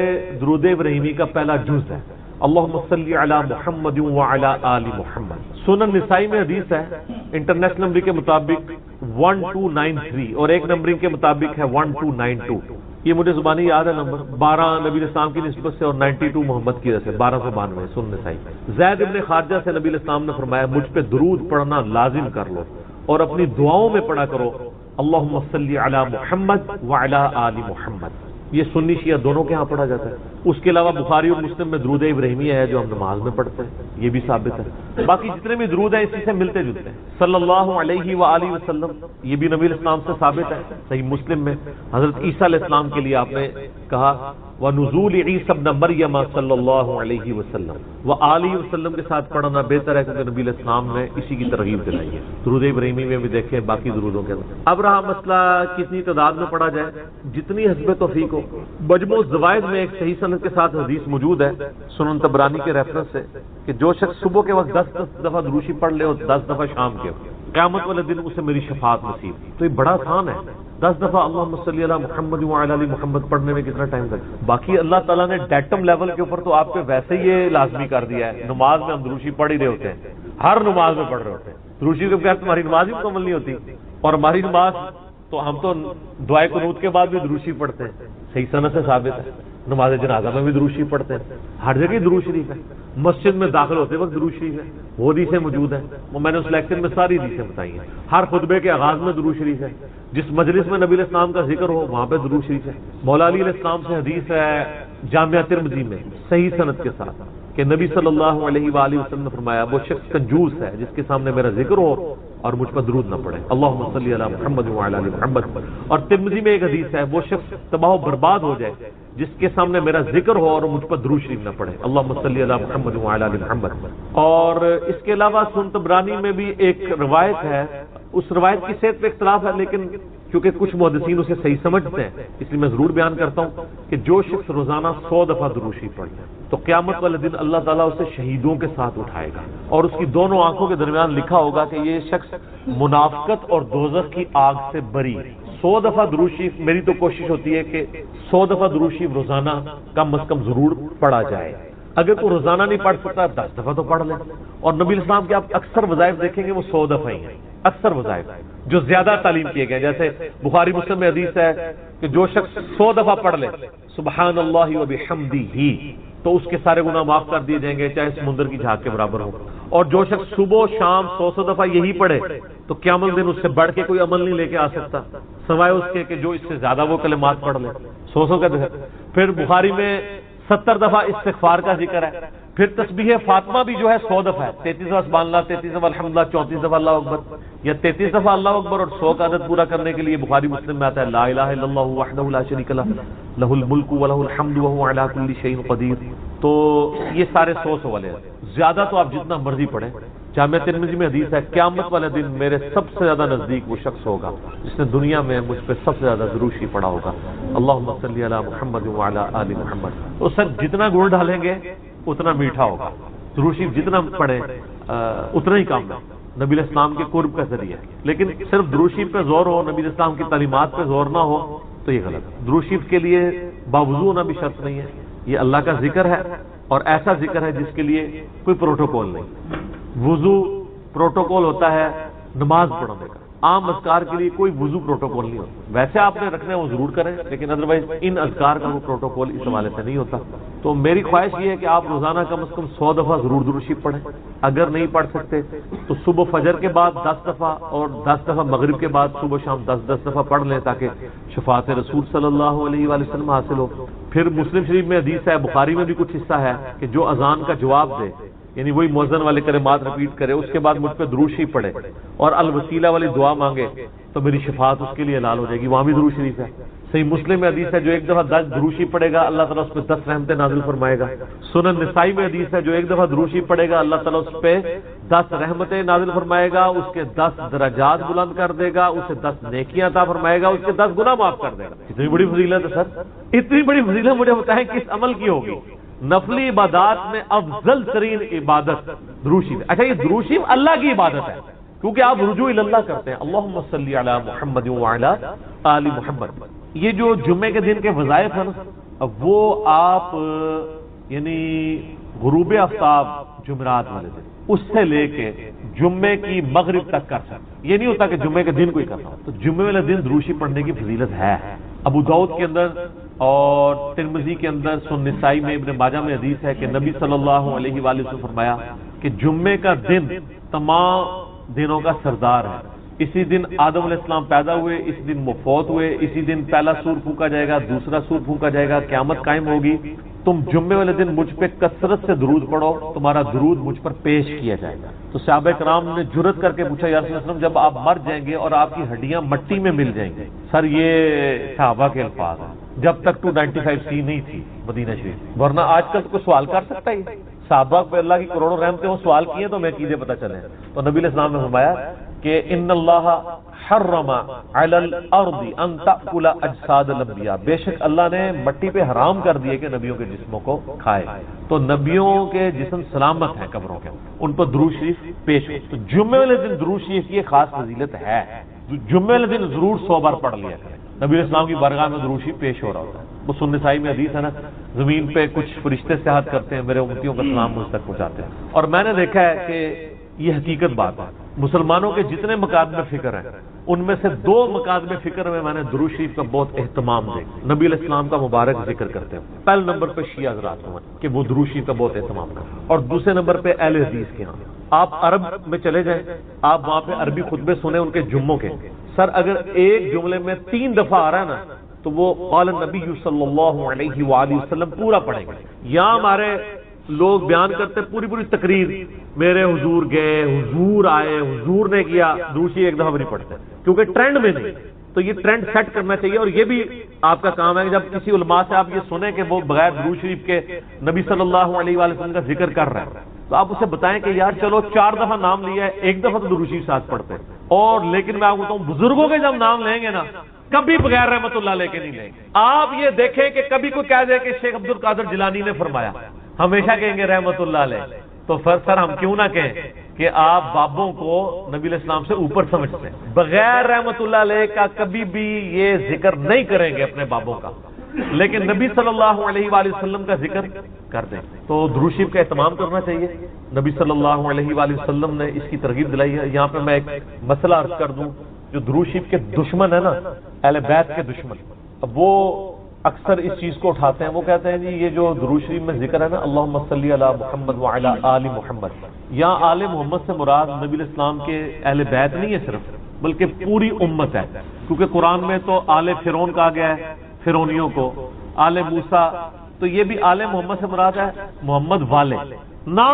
درود ابراہیمی کا پہلا جز ہے، اللہم صلی علی محمد وعلی آل محمد. سنن نسائی میں حدیث ہے، انٹرنیشنل نمبر کے مطابق 1293 اور ایک نمبرنگ کے مطابق ہے 1292. یہ مجھے زبانی یاد ہے نمبر، 12 نبی علیہ السلام کی نسبت سے اور 92 محمد کی وجہ سے 1292 سنن نسائی. زید ابن خارجہ سے نبی علیہ السلام نے فرمایا مجھ پہ درود پڑھنا لازم کر لو اور اپنی دعاؤں میں پڑھا کرو اللہم صلی علی محمد وعلی آل محمد. یہ سنی شیعہ دونوں کے ہاں پڑھا جاتا ہے. اس کے علاوہ بخاری اور مسلم میں درود ابراہیمیہ ہے جو ہم نماز میں پڑھتے ہیں، یہ بھی ثابت ہے. باقی جتنے بھی درود ہیں اسی سے ملتے جلتے ہیں. صلی اللہ علیہ وآلہ وسلم یہ بھی نبی علیہ السلام سے ثابت ہے. صحیح مسلم میں حضرت عیسیٰ علیہ السلام کے لیے آپ نے کہا وَنُزُولِ عِیسَى ابْنَ مَرْیَمَ صلی اللہ علیہ وسلم وآلہ وسلم کے ساتھ پڑھنا بہتر ہے کیونکہ نبی علیہ السلام نے اسی کی ترغیب دلائی ہے. درود ابراہیمی میں بھی دیکھیں باقی درودوں کے اندر. اب رہا مسئلہ کتنی تعداد میں پڑھا جائے، جتنی حسب توفیق ہو. مجموع الزوائد میں ایک صحیح سند کے ساتھ حدیث موجود ہے سنن طبرانی کے ریفرنس سے کہ جو شخص صبح کے وقت 10 دفعہ دروشی پڑھ لے اور 10 دفعہ شام کے قیامت والے دن اسے میری شفاعت نصیب. تو یہ بڑا آسان ہے. 10 دفعہ اللہم صلی علی محمد وعلی آل محمد پڑھنے میں کتنا ٹائم لگتا. باقی اللہ تعالیٰ نے ڈیٹم لیول کے اوپر تو آپ پہ ویسے ہی یہ لازمی کر دیا ہے. نماز میں ہم دروشی پڑھ ہی رہے ہوتے ہیں، ہر نماز میں پڑھ رہے ہوتے ہیں. دروشی کے بغیر تمہاری نماز ہی مکمل نہیں ہوتی. اور ہماری نماز تو ہم تو دعائے قنوت کے بعد بھی دروشی پڑھتے ہیں، صحیح سند سے ثابت ہے. نماز جنازہ میں بھی درود شریف پڑھتے ہیں، ہر جگہ درود شریف ہے. مسجد میں داخل ہوتے وقت درود شریف ہے، وہ حدیثیں موجود ہیں، وہ میں نے اس لیکچر میں ساری حدیثیں بتائی ہیں. ہر خطبے کے آغاز میں درود شریف ہے. جس مجلس میں نبی علیہ السلام کا ذکر ہو وہاں پہ درود شریف ہے. مولا علی علیہ السلام سے حدیث ہے جامعہ ترمذی میں صحیح سند کے ساتھ کہ نبی صلی اللہ علیہ وآلہ وسلم نے فرمایا وہ شخص کنجوس ہے جس کے سامنے میرا ذکر ہو اور مجھ پر درود نہ پڑے. اللہم صلی علی محمد وعلی آل محمد. اور ترمذی میں ایک حدیث ہے وہ شخص تباہ و برباد ہو جائے جس کے سامنے میرا ذکر ہو اور مجھ پر درود شریف نہ پڑے. اللہم صلی علی محمد وعلی آل محمد. اور اس کے علاوہ سنن طبرانی میں بھی ایک روایت ہے، اس روایت کی صحت پہ اختلاف ہے لیکن کیونکہ کچھ محدثین اسے صحیح سمجھتے ہیں اس لیے میں ضرور بیان کرتا ہوں کہ جو شخص روزانہ 100 دفعہ درود شریف پڑھے تو قیامت والے دن اللہ تعالیٰ اسے شہیدوں کے ساتھ اٹھائے گا اور اس کی دونوں آنکھوں کے درمیان لکھا ہوگا کہ یہ شخص منافقت اور دوزخ کی آگ سے بری. 100 دفعہ درود شریف، میری تو کوشش ہوتی ہے کہ 100 دفعہ درود شریف روزانہ کم از کم ضرور پڑھا جائے. اگر کوئی روزانہ نہیں پڑھ سکتا 10 دفعہ تو پڑھ لیں. اور نبی علیہ السلام کے آپ اکثر وظائف دیکھیں گے وہ 100 دفعہ ہی ہیں. اکثر وظائف جو زیادہ تعلیم کیے گئے، جیسے بخاری مسلم میں حدیث ہے کہ جو شخص 100 دفعہ پڑھ لے سبحان اللہ وبحمدہ تو اس کے سارے گناہ معاف کر دیے جائیں گے چاہے سمندر کی جھاگ کے برابر ہو. اور جو شخص صبح شام 100 دفعہ یہی پڑھے تو قیامت دن اس سے بڑھ کے کوئی عمل نہیں لے کے آ سکتا سوائے اس کے کہ جو اس سے زیادہ وہ کلمات پڑھ لے 100 کا. پھر بخاری میں 70 دفعہ استغفار کا ذکر ہے. پھر تسبیح فاطمہ بھی جو ہے 100 دفعہ ہے، 33 دفعہ سبحان اللہ، 33 دفعہ الحمدللہ، 34 دفعہ اللہ اکبر یا 33 دفعہ اللہ اکبر اور 100 کا عدد پورا کرنے کے لیے بخاری مسلم میں آتا ہے لا الہ الا اللہ وحدہ لا شریک لہ لہ الملک ولہ الحمد وہو علی کل شیء قدیر. تو یہ سارے 100 والے ہیں. زیادہ تو آپ جتنا مرضی پڑھیں. جامعہ ترمذی میں حدیث ہے قیامت والے دن میرے سب سے زیادہ نزدیک وہ شخص ہوگا جس نے دنیا میں مجھ پہ سب سے زیادہ درود شریف پڑھا ہوگا. اللہم صلی علی محمد وعلی آل محمد. تو سر جتنا گڑ ڈالیں گے اتنا میٹھا ہوگا. درود شریف جتنا پڑھیں اتنا ہی کام ہے. نبی علیہ السلام کے قرب کا ذریعہ. لیکن صرف درود شریف پہ زور ہو, نبی علیہ السلام کی تعلیمات پہ زور نہ ہو تو یہ غلط ہے. درود شریف کے لیے باوضو ہونا بھی شرط نہیں ہے. یہ اللہ کا ذکر ہے اور ایسا ذکر ہے جس کے لیے کوئی پروٹوکول نہیں. وضو پروٹوکول ہوتا ہے نماز پڑھنے کا. عام اذکار کے لیے کوئی وضو پروٹوکول نہیں ہوتا. ویسے آپ نے رکھنا ہے وہ ضرور کریں, لیکن ادروائز ان اذکار کا وہ پروٹوکول اس حوالے سے نہیں ہوتا. تو میری خواہش یہ ہے کہ آپ روزانہ کم از کم 100 دفعہ ضرور درود شریف پڑھیں. اگر نہیں پڑھ سکتے تو صبح فجر کے بعد 10 دفعہ اور 10 دفعہ مغرب کے بعد صبح شام 10 دفعہ پڑھ لیں تاکہ شفاعت رسول صلی اللہ علیہ وآلہ وسلم حاصل ہو. پھر مسلم شریف میں حدیث ہے, بخاری میں بھی کچھ حصہ ہے کہ جو اذان کا جواب دے, یعنی وہی مؤذن والے کلمات رپیٹ کرے, اس کے بعد مجھ پہ درود شریف پڑھے اور الوسیلہ والی دعا مانگے تو میری شفاعت اس کے لیے حلال ہو جائے گی. وہاں بھی درود شریف ہے. صحیح مسلم میں حدیث ہے جو ایک دفعہ 10 درود شریف پڑھے گا اللہ تعالیٰ اس پہ 10 رحمتیں نازل فرمائے گا. سنن نسائی میں حدیث ہے جو ایک دفعہ درود شریف پڑھے گا اللہ تعالیٰ اس پہ 10 رحمتیں نازل فرمائے گا, اس کے 10 درجات بلند کر دے گا, اسے 10 نیکیاں عطا فرمائے گا, اس کے 10 گناہ معاف کر دے گا. اتنی بڑی فضیلت ہے سر, اتنی بڑی فضیلت مجھے بتائیں کس عمل کی ہوگی؟ نفلی عبادات میں افضل ترین عبادت درود شریف. اچھا یہ درود شریف اللہ کی عبادت ہے کیونکہ آپ رجوع اللہ کرتے ہیں. اللہم صلی علی محمد وعلی آل محمد. یہ جو جمعے کے دن کے وظائف ہیں نا وہ آپ یعنی غروب آفتاب جمعرات والے دن اس سے لے کے جمعے کی مغرب تک کر سکتے. یہ نہیں ہوتا کہ جمعے کے دن کوئی کرنا ہو. تو جمعے والے دن درود شریف پڑھنے کی فضیلت ہے. ابو داؤد کے اندر اور ترمذی کے اندر, سنن نسائی میں, ابن ماجہ میں حدیث ہے کہ نبی صلی اللہ علیہ وآلہ وسلم فرمایا کہ جمعے کا دن تمام دنوں کا سردار ہے. اسی دن آدم علیہ السلام پیدا ہوئے, اسی دن وہ فوت ہوئے, اسی دن پہلا سور پھونکا جائے گا, دوسرا سور پھونکا جائے گا, قیامت قائم ہوگی. تم جمعے والے دن مجھ پہ کثرت سے درود پڑھو, تمہارا درود مجھ پر پیش کیا جائے گا. تو صحابہ کرام نے جرت کر کے پوچھا یا رسول اللہ صلی اللہ علیہ وسلم جب آپ مر جائیں گے اور آپ کی ہڈیاں مٹی میں مل جائیں گے. سر یہ صحابہ کے الفاظ ہیں جب تک 295C نہیں تھی مدینہ شریف, ورنہ آج کل تو کوئی سوال کر سکتا ہے. صحابہ پہ اللہ کی کروڑوں رحمتیں وہ سوال کیے تو میں چیزیں پتہ چلیں. تو نبی علیہ السلام نے فرمایا کہ ان اللہ حرم علی الارض ان تأکل اجساد الانبیاء, بے شک اللہ نے مٹی پہ حرام کر دیے کہ نبیوں کے جسموں کو کھائے. تو نبیوں کے جسم سلامت ہیں قبروں کے, ان پر درود شریف پیش ہو. تو جمعے والے دن درود شریف کی خاص فضیلت ہے. جمعے والے دن ضرور 100 بار پڑھ لیا کریں. نبی علیہ السلام کی بارگاہ میں درود شریف پیش ہو رہا ہوتا ہے. وہ سنن نسائی میں حدیث ہے نا, زمین پہ کچھ فرشتے سیاحت کرتے ہیں, میرے امتیوں کا سلام مجھ تک پہنچاتے ہیں. اور میں نے دیکھا ہے کہ یہ حقیقت بات ہے. مسلمانوں کے جتنے مقادم فکر ہیں ان میں سے 2 مقادم فکر میں نے درود شریف کا بہت اہتمام دیکھا. نبی علیہ السلام کا مبارک ذکر کرتے ہیں. پہلے نمبر پہ شیعہ حضرات ہیں کہ وہ درود شریف کا بہت اہتمام کرتے ہیں, اور دوسرے نمبر پہ اہل حدیث کے ہاں. آپ عرب میں چلے جائیں, آپ وہاں پہ عربی خطبے سنیں ان کے جمعوں کے. سر اگر ایک جملے میں 3 دفعہ آ رہا ہے نا تو وہ قال النبی صلی اللہ علیہ وآلہ وسلم پورا پڑھیں گے. یہاں ہمارے لوگ بیان کرتے پوری تقریر, میرے حضور گئے, حضور آئے, حضور نے کیا, دوسری ایک دفعہ بھی نہیں پڑھتے کیونکہ ٹرینڈ میں نہیں. تو یہ ٹرینڈ سیٹ کرنا چاہیے, اور یہ بھی آپ کا کام ہے کہ جب کسی علماء سے آپ یہ سنیں کہ وہ بغیر درود شریف کے نبی صلی اللہ علیہ وآلہ وسلم کا ذکر کر رہے ہیں تو آپ اسے بتائیں کہ یار چلو 4 دفعہ نام لیا ہے, 1 دفعہ تو درود شریف ساتھ پڑھتے ہیں. اور لیکن میں آپ کو بتاؤں بزرگوں کے جب نام لیں گے نا کبھی بغیر رحمت اللہ لے کے نہیں لیں گے. آپ یہ دیکھیں کہ کبھی کوئی کہہ دے کہ شیخ عبد القادر جیلانی نے فرمایا, ہمیشہ کہیں گے رحمت اللہ علیہ. تو پھر سر ہم کیوں نہ کہیں کہ آپ بابوں کو نبی علیہ السلام سے اوپر سمجھتے ہیں. بغیر رحمت اللہ علیہ کا کبھی بھی یہ ذکر نہیں کریں گے اپنے بابوں کا, لیکن نبی صلی اللہ علیہ وآلہ وسلم کا ذکر کر دیں. تو درود شریف کا اہتمام کرنا چاہیے. نبی صلی اللہ علیہ وآلہ وسلم نے اس کی ترغیب دلائی ہے. یہاں پہ میں ایک مسئلہ عرض کر دوں, جو درود شریف کے دشمن ہے نا, اہل بیت کے دشمن, اب وہ اکثر اس چیز کو اٹھاتے ہیں. وہ کہتے ہیں جی یہ جو درود شریف میں ذکر ہے نا اللہم صلی علی محمد وعلی آل محمد, یہاں آل محمد سے مراد نبی علیہ السلام کے اہل بیت نہیں ہے صرف, بلکہ پوری امت ہے. کیونکہ قرآن میں تو آل فرعون کہا گیا ہے, فرعونیوں کو, آل موسیٰ, تو یہ بھی آل محمد سے مراد ہے محمد والے نا.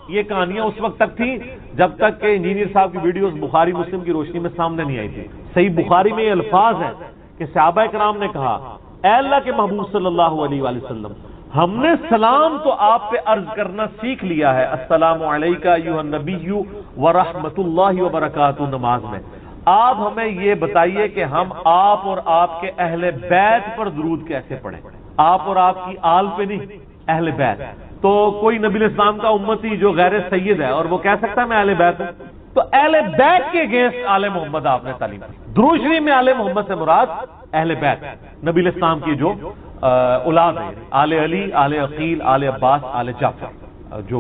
یہ کہانیاں اس وقت تک تھیں جب تک کہ انجینئر صاحب کی ویڈیوز بخاری مسلم کی روشنی میں سامنے نہیں آئی تھی. صحیح بخاری میں یہ الفاظ ہیں کہ صحابہ کرام نے کہا اے اللہ کے محبوب صلی اللہ علیہ وآلہ وسلم, ہم نے سلام تو آپ پہ عرض کرنا سیکھ لیا ہے، السلام علیکہ ایھا النبی ورحمۃ اللہ وبرکاتہ نماز میں۔ آپ ہمیں یہ بتائیے کہ ہم آپ اور آپ کے اہل بیت پر درود کیسے پڑھیں؟ آپ اور آپ کی آل پہ نہیں، اہل بیت۔ تو کوئی نبی علیہ السلام کا امتی جو غیر سید ہے اور وہ کہہ سکتا ہے میں اہل بیت ہوں؟ تو اہل بیت کے اگینسٹ آل محمد آپ نے تعلیم دی۔ درود شریف میں آل محمد سے مراد اہل بیت، نبی علیہ السلام کی جو اولاد ہے، آل علی، آل عقیل، آل عباس، آل جعفر، جو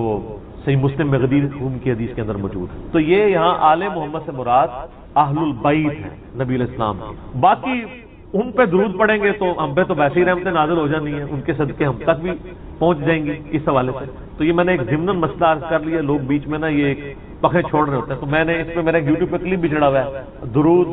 صحیح مسلم میں غدیر خون کی حدیث کے اندر موجود ہے۔ تو یہ یہاں آل محمد سے مراد اہل البیت ہے نبی علیہ السلام کی۔ باقی ان پہ درود پڑھیں گے تو ہم پہ تو ویسے ہی رحمتیں نازل ہو جانی ہیں، ان کے صدقے ہم تک بھی پہنچ جائیں گی اس حوالے سے۔ تو یہ میں نے ایک ضمناً مسئلہ عرض کر لیا، لوگ بیچ میں نا یہ ایک پکڑے چھوڑ رہے ہوتے ہیں، تو میں نے اس پہ میرا یوٹیوب پہ کلپ بھی چڑھا ہوا ہے، درود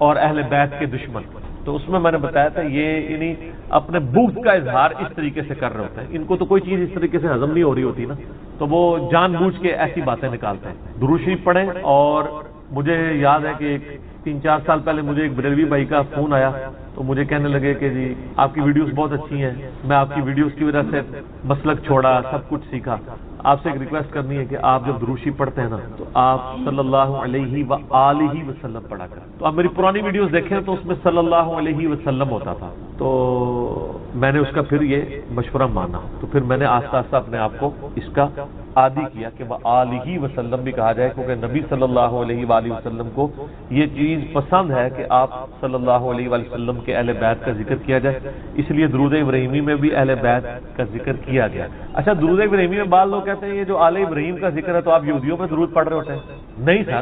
اور اہل بیت کے دشمن۔ تو اس میں نے بتایا تھا یہ یعنی اپنے بغض کا اظہار اس طریقے سے کر رہے ہوتے ہیں، ان کو تو کوئی چیز اس طریقے سے ہضم نہیں ہو رہی ہوتی نا، تو وہ جان بوجھ کے ایسی باتیں نکالتے ہیں۔ درود شریف پڑھیں، اور مجھے یاد ہے کہ 3-4 سال پہلے مجھے ایک بریلوی بھائی کا فون آیا، تو مجھے کہنے لگے کہ جی آپ کی ویڈیوز بہت اچھی ہیں، میں آپ کی ویڈیوز کی وجہ سے مسلک چھوڑا، سب کچھ سیکھا۔ آپ سے ایک ریکویسٹ کرنی ہے کہ آپ جب درود شریف پڑھتے ہیں نا تو آپ صلی اللہ علیہ وآلہ وسلم پڑھا کریں۔ تو آپ میری پرانی ویڈیوز دیکھیں تو اس میں صلی اللہ علیہ وسلم ہوتا تھا، تو میں نے اس کا پھر یہ مشورہ مانا، تو پھر میں نے آہستہ آہستہ اپنے آپ کو اس کا عادی کیا کہ وآلہ وسلم بھی کہا جائے، کیونکہ نبی صلی اللہ علیہ وآلہ وسلم کو یہ چیز پسند ہے کہ آپ صلی اللہ علیہ وآلہ وسلم کے اہل بیت کا ذکر کیا جائے، اس لیے درود ابراہیمی میں بھی اہل بیت کا ذکر کیا گیا۔ اچھا، درود ابراہیمی میں بعض لوگ کہتے ہیں یہ جو آل ابراہیم کا ذکر ہے تو آپ یہودیوں پہ درود پڑھ رہے ہوتے ہیں؟ نہیں سر،